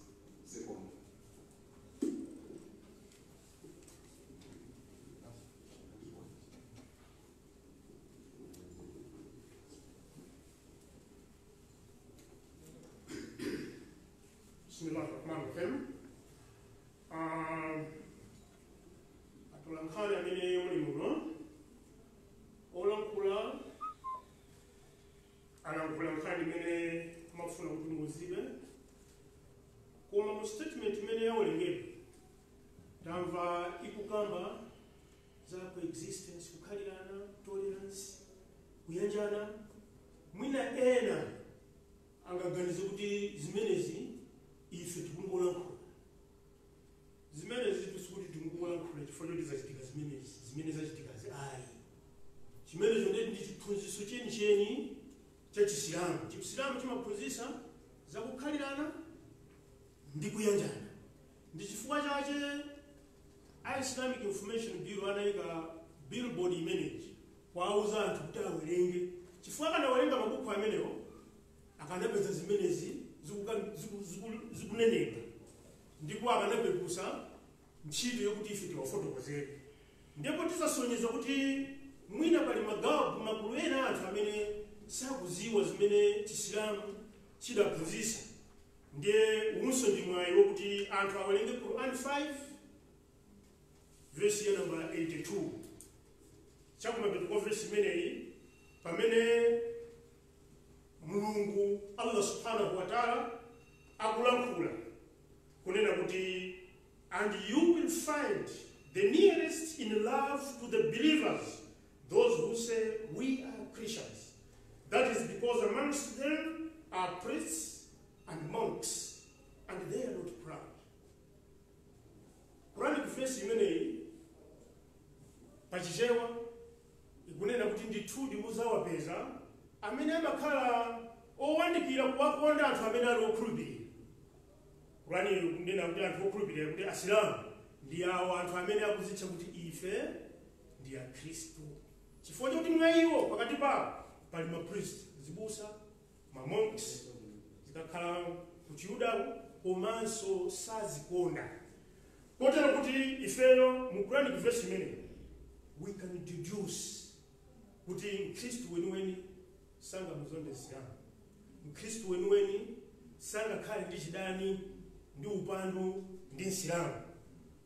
Zikomo. Bismillahirrahmanirrahim. Atulankhani amene muli muno olankhula alankhula nkhani imene mafuna kuti muzibe, koma mu statement imene yaolengedwa tamva ikukamba za coexistence, kukhalirana, tolerance, kuyanjana, mwina ena angaganize kuti zimenezi ife tikungolankhula zimenezi tisikuti tikungolankhula chifukwa choti zachitika zimene zachitikazi ayi chimenecho ndeti ndi chiphunzitso chenicheni cha chisilamu. Chisilamu chimaphunzitsa zakukhalirana ndi kuyanjana. Ndi chifukwa chache Islamic Information Bureau anayika billboard imeneji kwauza anthu kuti awerenge chifukwa akanawerenga mabuku amenewo akanapeza zimenezi zikunenedwa ndipo akanapekusa ntchito yokuti ife tiwafotokozere. Ndipo tizasonyeza kuti mwina pali magulu ena anthu amene sakuziwa zimene chisilamu chidaphunzitsa. Ndiye umunso ndi mwayi wokuti anthu awerenge Quran 5 verse ya namba 82 chakumapeto kwa verse imeneyi pamene Mulungu Allah subhanahu wa ta'ala akulankhula kunena kuti and you will find the nearest in love to the believers those who say we are Christians. That is because amongst them are priests and monks and they are not proud. Quranic verse imeneyi pachichewa ikunena kuti ndithu muzawapeza amene amakhala owandikira kuwakonda anthu amene ali okhulupirira. Qurani kunena kuti anthu okhulupirira kuti asilamu ndi awo anthu amene akuzitcha kuti ife ndi akhristu. Chifukwa choti mwa iwo pakati pawo pali mapriest, zibusa, mamonks, zikakhala ku Chiyuda komanso sazikonda. Kotero kuti ifeyo mu Quranic verse imeneyi we can deduce kuti Mkhristu weniweni sangamuzonde Isilamu. Mkhristu weniweni sangakhale ndi chidani ndi upandu ndi Isilamu.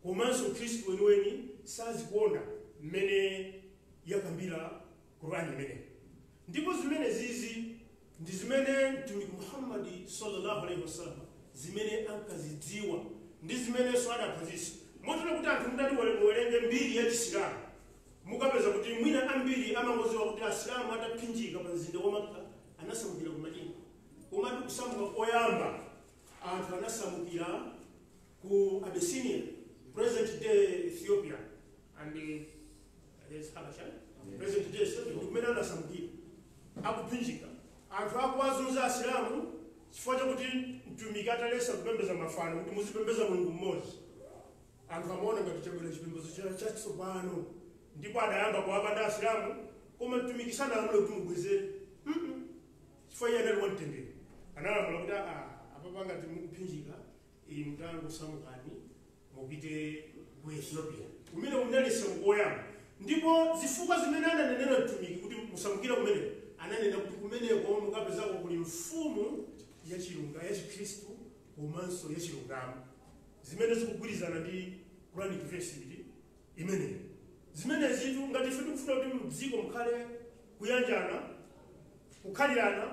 Komanso Mkhristu weniweni sazikonda mmene yakambira Qurani imeneyi. Ndipo zimene zizi ndi zimene mtumiki Muhammad sallallahu alaihi wasallam zimene ankazidziwa ndi zimene adaphunzitsa. Motero kuti anthu mudati muwerenge mbiri ya Chisilamu mukapeza kuti mwina ambiri amangoziwa kuti Asilamu ataphinjika pa mzinda wa Makka anasamukira ku Madina. Komatu kusamuka koyamba anthu anasamukira ku Abyssinia, present day Ethiopia, and there's Habasha, present day Ethiopia, kumene anasamukira akuphinjika. Anthu akuwazunza Asilamu chifukwa chakuti mtumiki atalesa kupembeza mafano kuti muzipembeza Mulungu mmodzi. Anthu amaona ngati chabwera chipembedzo chatsopano ndipo adayamba kuwapanda Asilamu koma mtumiki sanalamule kuti mubwezere. Chifukwa iye anali wamtendere. Analamula kuti apa ngati mukuphinjika iyi mutangosamukani mupite ku Ethiopia. Kumene unalesa koyamba. Ndipo zifukwa zimene ananenera mtumiki kuti musamukira kumene ananena kuti kumeneko mukapezako kuli mfumu ya chilunga ya Chikristu komanso ya chilungamo. Zimene zikugwirizana ndi Quranic verse imeneyi. Zimene zitu ngati ife tikufuna kuti mdziko mukhale kuyanjana, kukhalirana,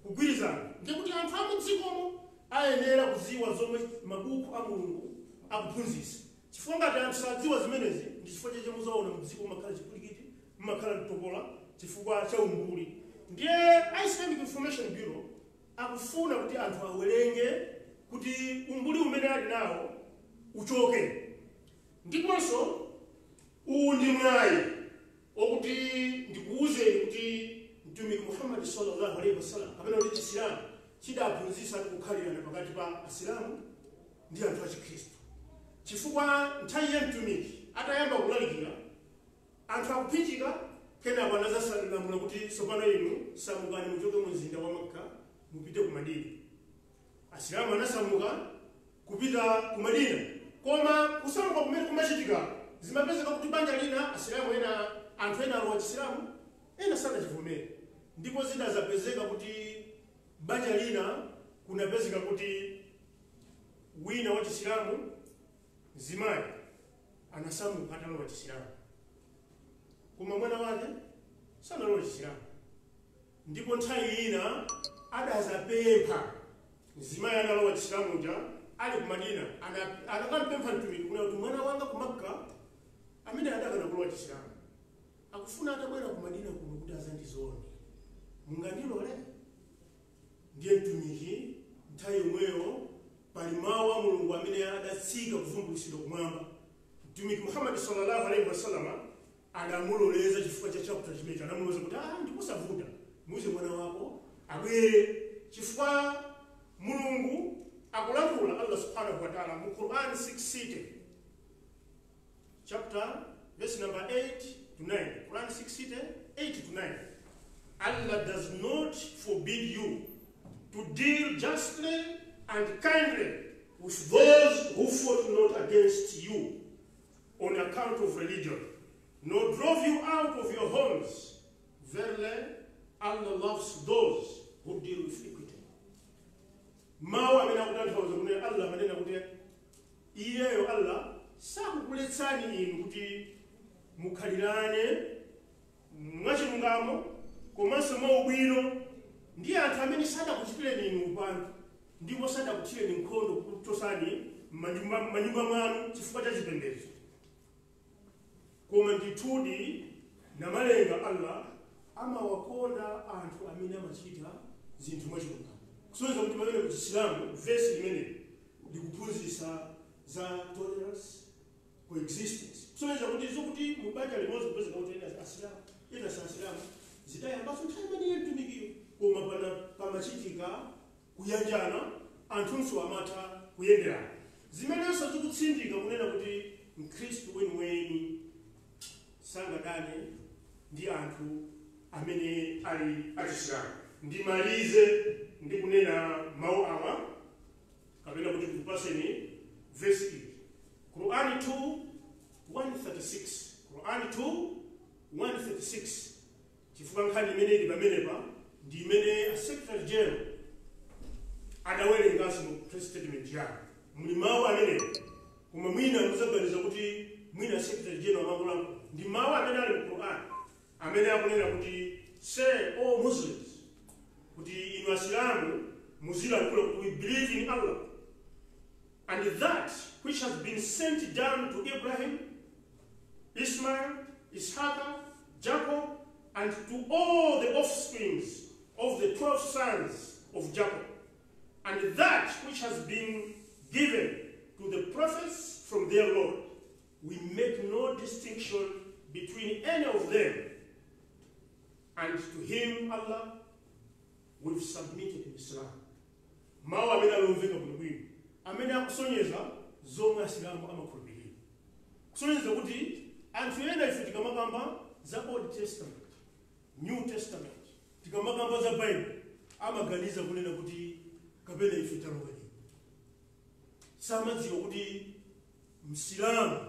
kugwirizana. Ndikuti anthu a mudzikomo ayenera kuziwa zomwe mabuku a Mulungu akuphunzitsa. Chifukwa ngati anthu sadziwa zimenezi ndi chifukwa chake muzaona mdziko makhala chipulikiti, makhala mtopola chifukwa cha umbuli. Ndiye Islamic Information Bureau akufuna kuti anthu awerenge kuti umbuli umene ali nawo uchoke. Ndiponso uwu ndi mwayi okuti ndikuwuzeni kuti mtumiki Muhammad sallallahu alaihi wasallam kapena kuti Chisilamu chidaphunzitsa kukhalirana pakati pa Asilamu ndi anthu a Chikristu. Chifukwa nthawi ya mtumiki atayamba kulalikira anthu akuphinjika kenako anazasalamula kuti tsopano inu samukani muchoke mu mzinda wa Makka mupite ku Madina. Asilamu anasamuka kupita ku Madina. Koma kusamuka kumene kumachitika zimapezeka kuti banja lina Asilamu ena anthu ena wa Chisilamu ena sanachivomere. Ndipo zina zapezeka kuti banja lina kunapezeka kuti wina wa Chisilamu zimayi anasamuka atalowa Chisilamu. Koma mwana wake sanalowa Chisilamu. Ndipo nthawi ina adazapempha zimayi analowa Chisilamu nja ali ku Madina anakampempha mtumiki kuna kuti mwana wanga ku Makka amene adakana kulowa Chisilamu akufuna atabwera ku Madina kuno kuti azandizoone mungandilole ndiye mtumiki nthawi yomweyo pali mawu a mulungu amene adatsika kuvumbulutsidwa kumwamba. Mtumiki Muhammad sallallahu alaihi wasallam adamuloleza chifukwa cha chapter chimenechi, anamuloza kuti ndikusavuta muze mwana wako abwere, chifukwa mulungu akulankhula Allah subhanahu wa ta'ala mu Quran 6:60 chapter verse number 8 to 9. Quran 6:8 to 9. Allah does not forbid you to deal justly and kindly with those who fought not against you on account of religion, nor drove you out of your homes. Verily, Allah loves those who deal with equity. Mawu amene akutanthauza kuti Allah amanena kuti iyeyo Allah sakukuletsani inu kuti mukhalirane mwachilungamo komanso mwaubwino ndi anthu amene sadakuchitireni inu upando ndipo sadakuthireni nkhondo kukuchosani m'manyumba mwanu chifukwa cha chipembedzo. Koma ndithudi namalenga Allah amawakonda anthu amene amachita zinthu mwachilungamo. Kusonyeza kuti pamene ku Isilamu vesi limene likuphunzitsa za tolerance, coexistence. Kusonyeza kuti zokuti mubanja limodzi kupezeka kuti ena asilamu ena sasilamu zidayambaso nthawi imene mtumikiyo, koma pamachitika kuyanjana anthunso amatha kuyenderana. Zimenenso zikutsindika kunena kuti Mkhristu weniweni sangadane ndi anthu amene ali achisilamu. Ndimalize ndi kunena mawu awa kapena kuti kupaseni verse iyi. Quran 2:136. Quran 2:136. Chifukwa nkhani imene ili pamenepa ndi imene a Secretary General adawerenganso mu press statement yake. Muli mawu amenewo, koma mwina muzaganiza kuti mwina Secretary General amakulankhula. Ndi mawu amene ali mu Quran amene akunena kuti say all Muslims, kuti inu asilamu muzilankhula kuti we believe in Allah and that which has been sent down to Abraham, Ismail, Ishaq, Jacob, and to all the offsprings of the 12 sons of Jacob, and that which has been given to the prophets from their Lord. We make no distinction between any of them, and to him, Allah, we've submitted in Islam. Mawu amene alomveka bwinobwino amene akusonyeza zomwe asilamu amakhulupirira. Kusonyeza kuti anthu ena ife tikamakamba za Old Testament, New Testament, tikamakamba za Bible, amaganiza kunena kuti kapena ife talowa lino. Samadziwa kuti msilamu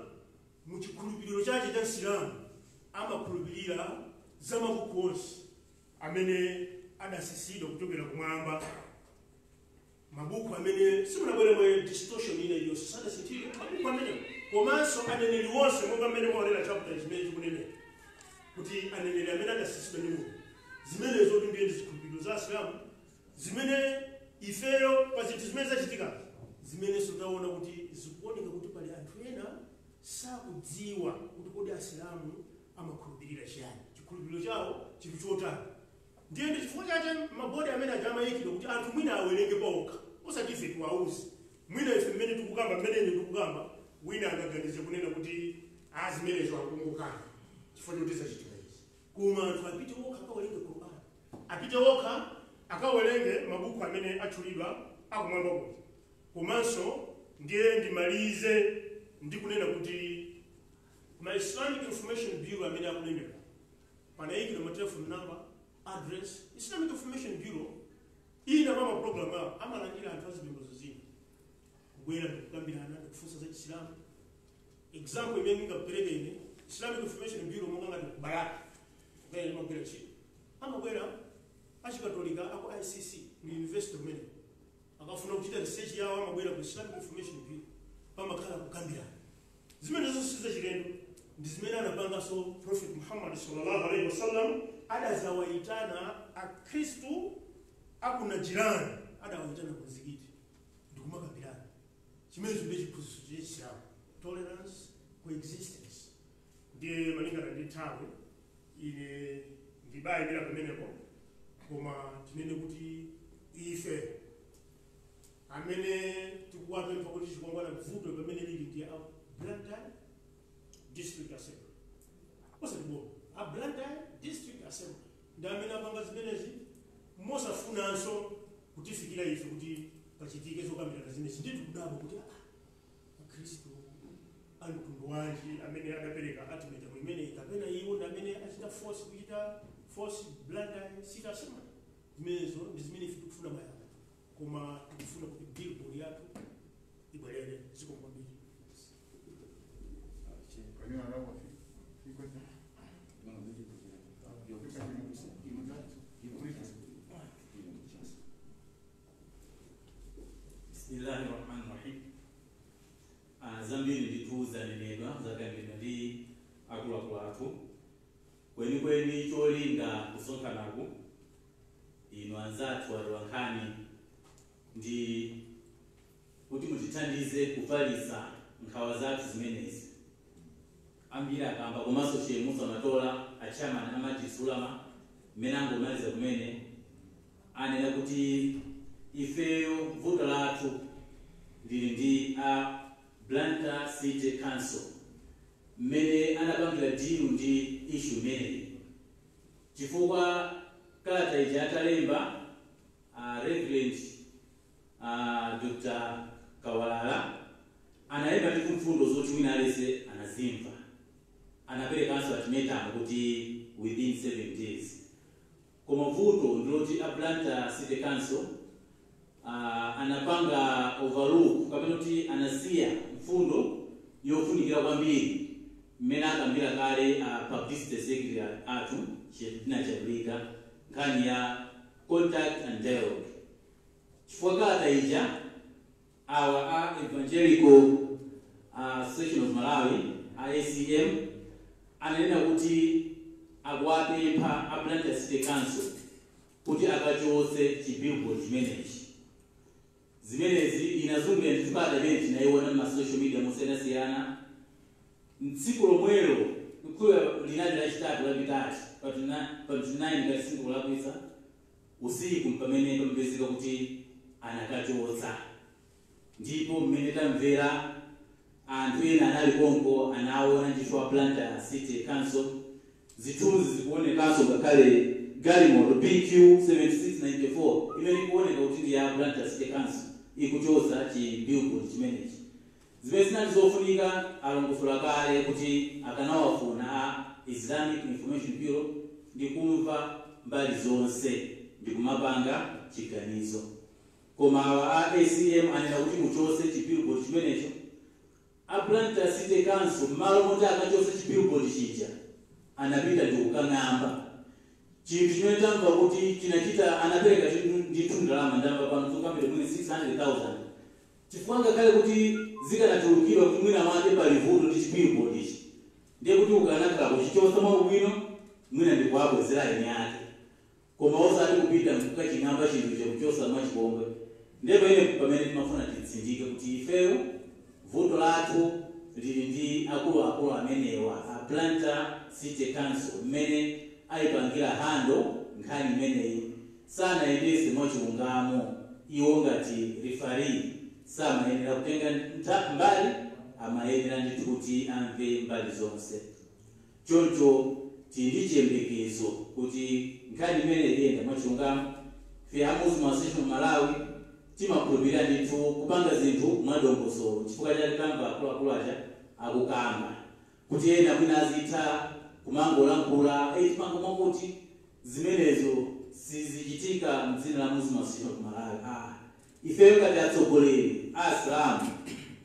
muchikhulupiriro chake cha msilamu amakhulupirira za mabuku onse amene adasisidwa kuchokera kumwamba, mabuku amene simunabwere mwe distortion ina iliyonse sadasithire mabuku amene komanso aneneri wonse monga mmene mwaonera chapter chimene chikunenera kuti aneneri amene adasisidwa ndi Mulungu. Zimenezo ndi ndiye zikhulupiriro za asilamu zimene ifeyo pa zinthu zimene zachitika zimenenso taona kuti zikuoneka kuti pali anthu ena sakudziwa kuti kodi asilamu amakhulupirira chiyani, chikhulupiriro chawo chili chotani. Ndiye ndi chifukwa chake mabodi amene ajamayikidwa kuti anthu mwina awerenge pawokha osati ife tiwauze. Mwina ife mmene tikukamba mmene tikukamba wina angaganize kunena kuti zimenezo akungokana chifukwa choti zachitika izi. Koma anthu apite wokha akawerenge Qur'an, apite wokha akawerenge mabuku amene atchulidwa akumwamba kuti. Komanso ndiye ndimalize ndi kunena kuti ma Islamic Information Bureau amene akunenera panayikidwa matelefoni number, address. Islamic Information Bureau ina mama program awo amalandira anthu azipembedzo zina kubwera kukambirana kufunsa za Islamu. Example imene ndingapereke ine, Islamic Information Bureau monga ngati kubaraka ngene mabwera chini amabwera achikatolika ako ICC ni university umene akafuna kuchita research yawo amabwera ku Islamic Information Bureau pamakhala kukambirana. Zimene zosiza chilendo ndi zimene anapanganso Prophet Muhammad sallallahu alaihi wasallam adazawaitana Akristu akuna jirani adawaitana ku mzikiti ndikumakambirana. Chimene zimene chiphunzitso cha Islam, tolerance, coexistence. Ndiye malingana ndi nthawi ine ndibayimira pamenepo koma tinene kuti ife amene tikuwapempha kuti chikwangwana vuto pamene lili ndi a Blantyre District Assembly. Osatibona a Blantyre District Assembly ndi amene apanga zimenezi mosafunanso kutifikira ife kuti pachitike zokambirana zimenezi. Ndi tikudabwa kuti akhristu amtundu wanji amene adapereka ultimatum imene kapena iwo ndi amene achita force kuchita force Blantyre City Assembly. Zimenezo ndi zimene ife tikufuna mayamba, koma tikufuna kuti billboard yathu ibwerere ziko kwambiri. Bismillahirrahmanirrahim. Zambiri ndituza nenedwa zakambira ndi akuluakulu athu kwenikweni cholinga kusonkhanaku inu anzathu alwankhani ndi kuti mutithandize kufalitsa nkhawa zathu zimenezi. Ambiri akamba komanso Sheikh Matola achairman amajlis ulama mmene angomaliza kumene anena kuti ifeyo vuto lathu lili ndi a Blantyre City Council mmene anapangira deal ndi issue imeneyi, chifukwa kalata ija atalemba Reverend Dr. Kawalala analemba ndi kumfundo zoti wina alese anazimva, anaperekanso ultimatum kuti within 7 days. Koma vuto ndiloti a Blantyre City Council anapanga overlook kapena kuti anasiya mfundo yofunikira kwambiri mmene akambira kale publicity secretary athu Sheikh Chabulika nkhani ya contact and dialogue. Chifukwa kalata ija our evangelical section of Malawi ACM ananena kuti akuwapempha a Blantyre City Council kuti akachotse chibillboard chimenechi. Zimenezi inazungulira ndi zipata imene tinaiona ma social media mosiyanasiyana. Mtsiku lomwelo nkhuyo linali lachitatu lapitali pa 29 ngati sindikulakwitsa usiku pamene pamapezeka kuti anakachotsa, ndipo mmene tamvera anthu ena anali konko anaona ntchito wa Blantyre City Council. Zithunzi zikuonekanso ngakhale galimoto BQ 7694 imene ikuoneka kuti ndi ya Blantyre City Council ikuchotsa chibillboard chimenechi. Zimene zinali zofunika alongosola kale kuti akanawafuna a Islamic Information Bureau ndi kumva mbali zonse ndi kumapanga chiganizo. Koma awa a ACM anena kuti muchotse chibillboard chimenecho. A Blantyre City Council malo moti akachotse chibillboard chija anapita ndi kukang'amba. Chinthu chimene tamva kuti chinachita anapereka ndithu ndalama ndamva pano zokambira mwina 600,000. Chifukwa ngakhale kuti zikanatulukidwa kuti mwina wake pali vuto ndi chibillboard ichi, ndiye kuti ukanakhala kuchichotsa mwaubwino mwina ndi kuabwezera ine yake, koma osati kupita mkukaching'amba chinthu chakuchotsa mwachipongwe. Ndiye pamene timafuna titsindike kuti ifeyo vuto lathu lili ndi akuluakulu amenewa a Blantyre City Council mmene ayipangira hando nkhani imeneyi sanayendese mwachilungamo. Iwo ngati referee samayenera kutenga mbali, amayenera ndithu kuti amve mbali zonse. Choncho tili chiyembekezo kuti nkhani imene iyenda mwachilungamo. Ife a Muslim Association Malawi timakhulupirira ndithu kupanga zinthu mwadongosolo, chifukwa chake tamva akuluakulu aja akukamba kuti ena mwina azitha kumangolankhula timanga mwakuti zimenezo sizichitika mdzina la Muslim Association Malawi. Ifeyo ngati atsogoleri Asilamu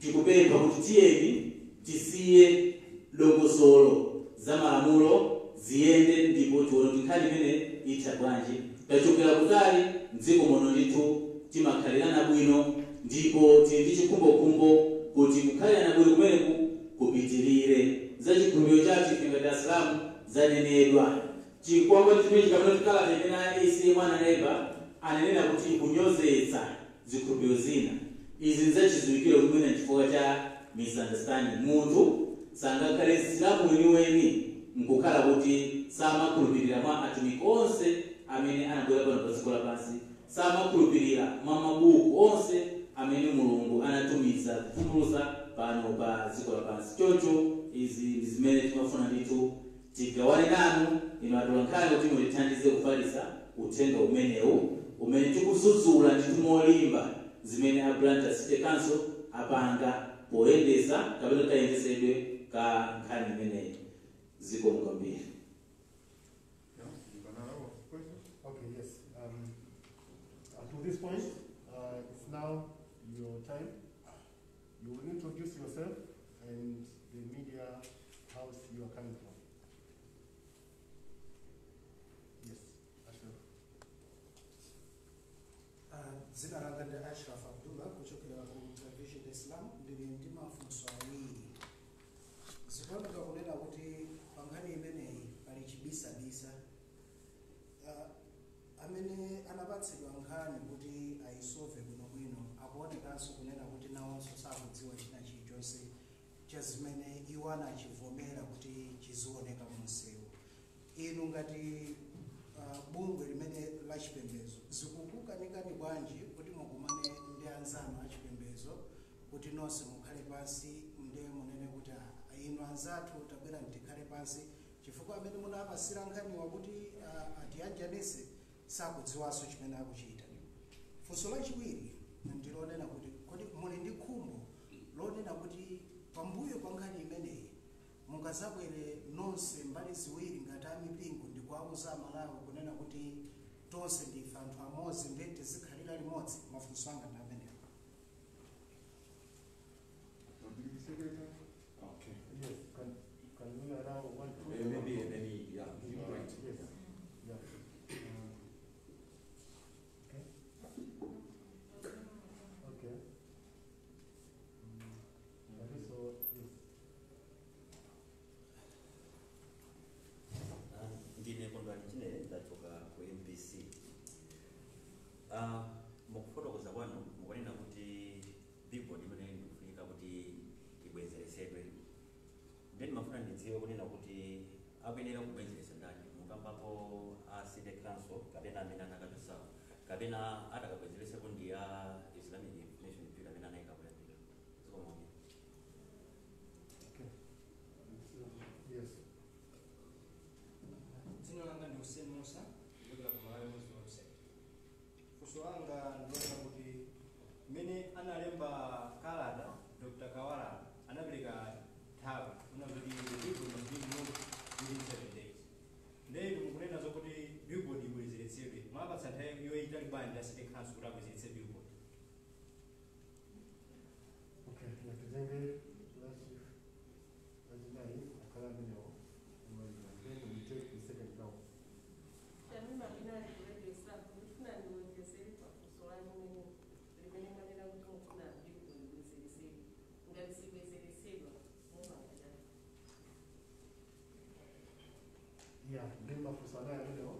tikupempha kuti tiyeni tisiye dongosolo za malamulo ziyende ndipo tione kuti nkhani imene itha bwanji. Tachokera kutali mdziko muno ndithu timakhalirana bwino, ndipo tili ndi chikhumbokhumbo kuti kukhalirana bwino kumeneku kupitirire. Za chikhulupiriro chathu ife ngati Asilamu zanenedwa. Chikwangwa chimene chikamena kalata imene ACM analemba ananena kuti kunyozetsa zikhulupiriro zina. Izi nzachidziwikiro kumene chifukwa cha misunderstanding. Munthu sangakhale Isilamu weniweni nkukhala kuti samakhulupirira mwa atumiki onse amene anabwera pano pa dziko lapansi samakhulupirira mwa mabuku onse amene mulungu anatumiza kuvumbulutsa pano pa dziko lapansi. Choncho izi ndi zimene timafuna ndithu tigawane nanu inu atolankhani kuti mutithandize kufalitsa uthenga umenewu umene tikusudzula ndithu molimba zimene a Blantyre City Council apanga poyendesa kapena kayendesedwe ka nkhani imeneyi. Zikomo kwambiri. Okay, yes. To this point, it's now your time. You will introduce yourself and the media house you are coming from. Yes, Ashraf. Zina langa ndi Ashraf Abdullah kuchokera ku Television Islam ndili ndi mafunso awiri. Zikuoneka kunena kuti pankhani imeneyi pali chibisabisa. Amene anapatsidwa nkhani kuti ayisolve bwinobwino akuonekanso kunena kuti nawonso sakudziwa china chilichonse cha zimene iwo anachivomera kuti chizioneka munsewu. Inu ngati bungwe limene la chipembedzo zikukukanikani bwanji kuti mukumane ndi anzanu achipembedzo kuti nonse mukhale pansi nde munene kuti inu anzathu tabwera tikhale pansi chifukwa amene munapasira nkhaniwa kuti atiyanjanise sakudziwanso chimene akuchita. Funso lachiwiri ndilonena kuti kodi muli ndi khumbo lonena kuti pambuyo pa nkhani imeneyi mungazabwere nonse mbali ziwiri ngati amipingo ndi kuwauza Amalawi kunena kuti tonse ndife anthu amodzi ndi tizikhalira limodzi? Mafunso anga ndi amenewo. Okay. Yes, can we allow one, two? Maybe, yeah, right. Yes. Yeah. Okay. Ndine Kondwani Chinene ndachoka ku MPC. Mukufotokoza kwanu mukunena kuti billboard imene ndikufunika kuti ibwezeresedwe. Then mafuna ndidziwe kunena kuti akuyenera kubwezeresa ndani mukambapo a City Council kapena amene anakatusa kapena atakabwezeresepo ndi ya Islamic Information Bureau amene anayikabwezera. Zikomo. Okay. Yes. Dzina langa ndi Hussein Musa kuchokera ku Malawi Muslim Website. Funso langa ndilonena kuti mmene analemba kalata Dr. Kawala anapereka nthawi kuna kuti billboard must be moved within 7 days. Lero mukunena zokuti billboard ibwezeretsedwe mwapatsa nthawi yoyita bwanji ya City Council kuti abwezeretse billboard. Okay, natujenge lazimai akala mwenyewe. Then we take the second round. Yeah, then Mafusana, you know,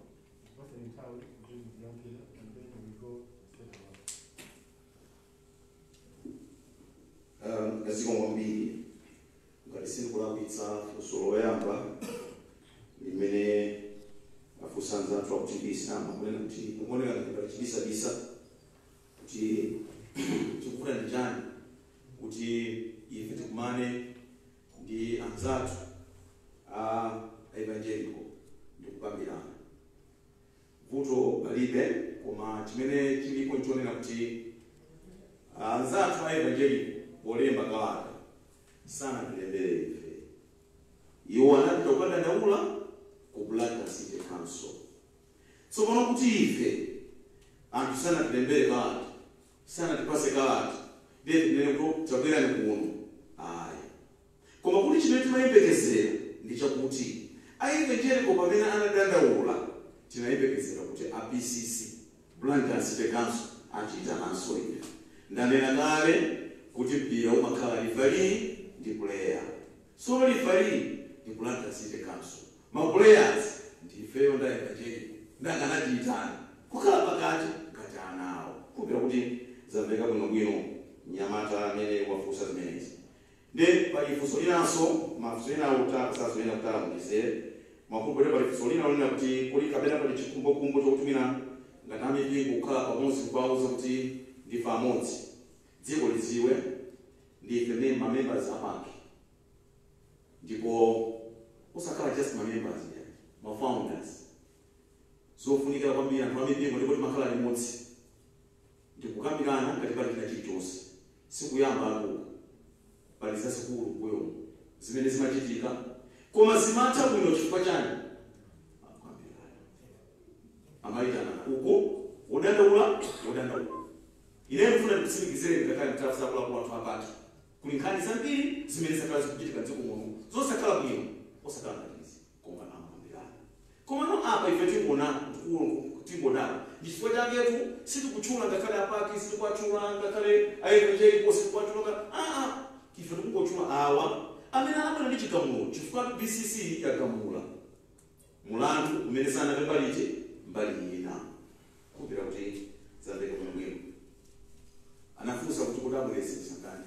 what's an entire between the young killer, and then we go second round. Zikomo mbiri ngalisini kulabwitsa funso loyamba limene afusanza anthu akutibisa makunena kuti mukuoneka ngati pali chibisabisa kuti chikufuna ndi chani kuti ife tikumane ndi anzathu a evangelical ndi kupambirana. Vuto palibe koma chimene chilipo nchionera kuti anzathu a evangelical polemba kalata sanatilembere ife. Iwo anapita kukadandaula ku Blantyre City Council. Tsopano kuti ife anthu sanatilembere kalata sanatipase kalata ndine kuti tabwerani kuno ayi. Koma kuti chimene timayembekezera ndi chakuti aevangelical pamene anadandaula tinayembekezera kuti a PCC Blantyre City Council achitananso ife. Ndanena kale kuti mpira umakhala referee ndi player. So referee ndi Blantyre City Council. Ma players ndifeyo nda evangelical ndakanachitana kukhala pakati ngati anawo kupira kuti zamveka bwinobwino nyamata amene wafunsa zimenezi. Nde pali funso linanso mafunso ena utaka sazoena kutala mundizere makumbukiro pali funso lina lonena kuti kuli kapena pali chikumbokumbo chokutumira ngati amipingo kukhala pamodzi kuwauza kuti ndife amodzi, dziko lidziwe ndife mamembers apake, ndipo usakhala just mamembers mafounders. Zofunikira kwambiri anthu amipingo ndipo timakhala limodzi ndikukambirana ngati pali china chilichonse, sikuyamba akuka pali zasikulu kuyo zimene zimachitika, koma zimatha bwino chifukwa chani? Amaitana uko wodandaula. Ine ndifuna ndikusimikizire ngakale mtafsira kula kwa wanthu apati kuli nkhani zambiri zimene zakhala zikuchitika m'dziko muno zosakhala bwino osakhala ngatizi koma amakambirana. Koma no apa ife tingonama ndi chifukwa chaketu sitikutchula ngakhale apati, sitikwatchula ngakhale aevangelical, sitikwatchula ife tikungotchula awa amene anabwera ndi chigamulo chifukwa BCC yagamula mulandu umene sanamve mbali ina kupira kuti zamveka bwinobwino. Anafunsa kuti kodi abwerese msangano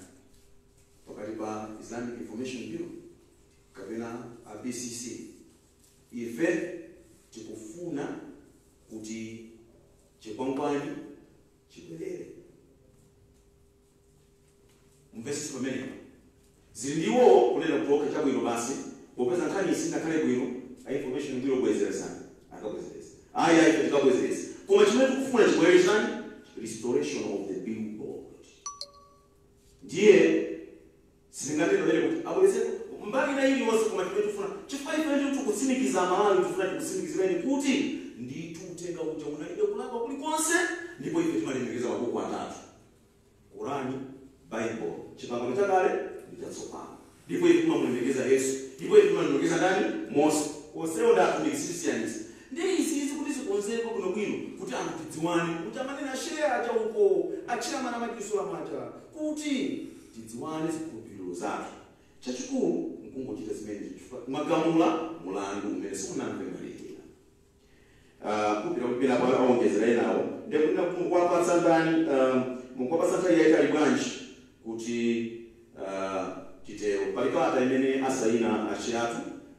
pakati pa Islamic Information Bureau kapena BCC. Ife tikufuna kuti chikwangwani chibwerere. Mvesi pamene ziliwo kunena kutoka chabwino basi popeza nkhani isinakhale bwino Information Bureau bwezerezana akabwezereza ife tikabwezereza, koma chimene tikufuna chibwerezani restoration of the billboard. Ndiye sizingatero lero kuti abwezere mbali na ili wose, koma chimene tikufuna chifukwa ife ndi tukutsimikiza Malawi, tikufuna tikutsimikizireni kuti ndithu utenga uja unalibe kulakwa kulikonse, ndipo ife timalemekeza mabuku atatu: Qurani, Bible, chipangano chakale ndi chatsopano, ndipo ife timamulemekeza Yesu, ndipo ife timamulemekeza ndani? Mose. Onsewo ndatumikisisiyanisa ndi izi kuti zikonzeko bwinobwino kuti anthu tidziwane kuti amene ashare acha uko achira mana makisula macha kuti tidziwane zikhulupiriro zathu. Chachikulu nkungochita zimene magamula mulandu umene simunamve malekera kupira kwa aongezera enawo ndikunda mukwapatsa ndani mukwapatsa nthawi yayitali bwanji kuti titero pali kalata imene asayina achiatu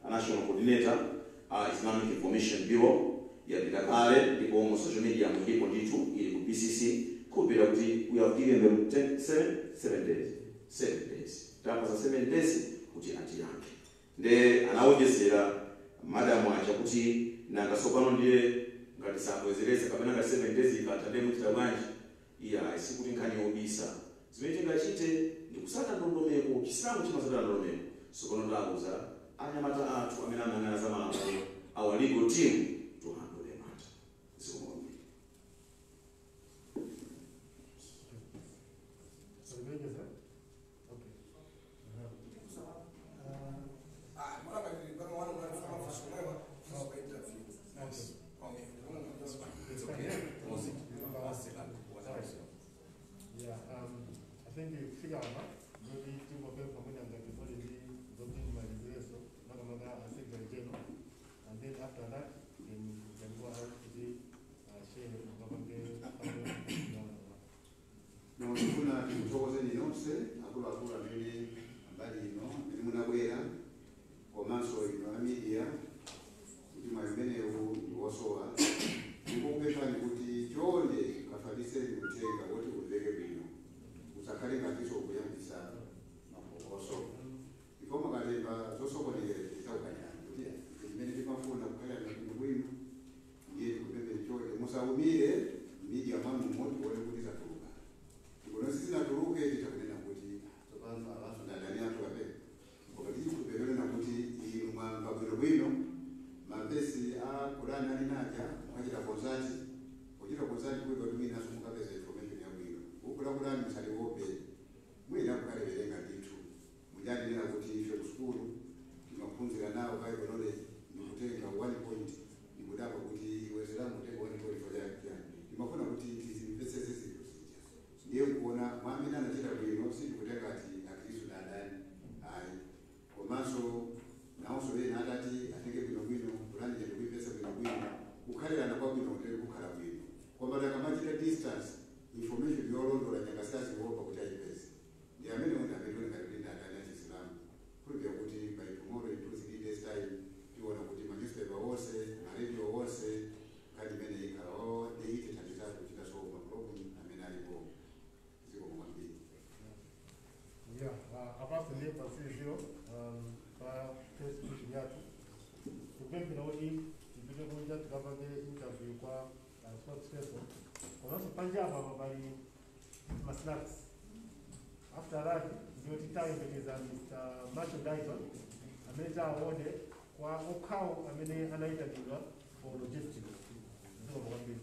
National Coordinator Islamic Information Bureau yapita kale, ndipo mu social media ndipo nditu ili ku BCC kupira kuti we have given them 7 days tapasa 7 days kuti atiyanke. Nde anaonjezera madamu acha kuti nanga sopano ndiye ngati sabwezereza kapena ngati 7 days ikatande muchita bwanji iya isikuti nkhani yobisa zimene tingachite ndikusata ndondomeko. Chisilamu chimasata ndondomeko, sokono ndakuza anyamata athu amene amang'ana za malamulo, our legal team to handle the matter. I think you figure out maybe two of them from and then after that then you can go ahead to the share Nofuna kutokozeni nonse akulu amene mbali ino amene munabwera komanso ino media kuti mwayimenewo ndiwosowa ndikupemphani kuti chonde kafaliseni kutenga kuti uveke bwino usakhale ngatiso kuyambisa mapokoso ifo makalemba zosokonekera tisaukanyana kuti imene timafuna kukhala bwino bwino ndiye tikupempheni chonde musaumire media mwanu mmoti kuone kuti zatuluka ikono sizinatuluke titakunena kuti tsopano abantu ndadani athu kapena koma tikupemphera kuti inu mwamba bwino mapesi a Qur'ani ali naja mwachita konzati kuchita konzati kuipa tumina sumukapeza information ya bwino ukula Qur'ani musaliope mwina kukaleverenga ndithu mujani nena kuti ife kusukulu timaphunzira nawo Bible knowledge ndikutenga 1 point ndikudapa kuti wezeramu kutenga 1 point yani timafuna kuti tizimvetsese zinthu zija ndiye kuona mwamene anachita bwino sindikutenga ati akristu ndadani ayi komanso nawonso ena adati atenge bwino Qur'ani je kuipesa bwino kukhalirana kwa bwino kuti kukhala bwino kwamba takamachita distance information yolondola nyakasasi kuopa kuti ayipese ndi amene undametone ngati ndadani ya Islam kulipya kuti by tomorrow it was this time tiona kuti manuscript maphunziro pa Facebook yathu. Tikupemphera kuti tipite kunja tikapange interview kwa spokesperson. Komanso panja apa pali masnacks. After that, ndiyo titayembekeza Mr. Marshall Dyson amene taone kwa okhawo amene anayitanidwa for logistics. Ndiko kwambiri.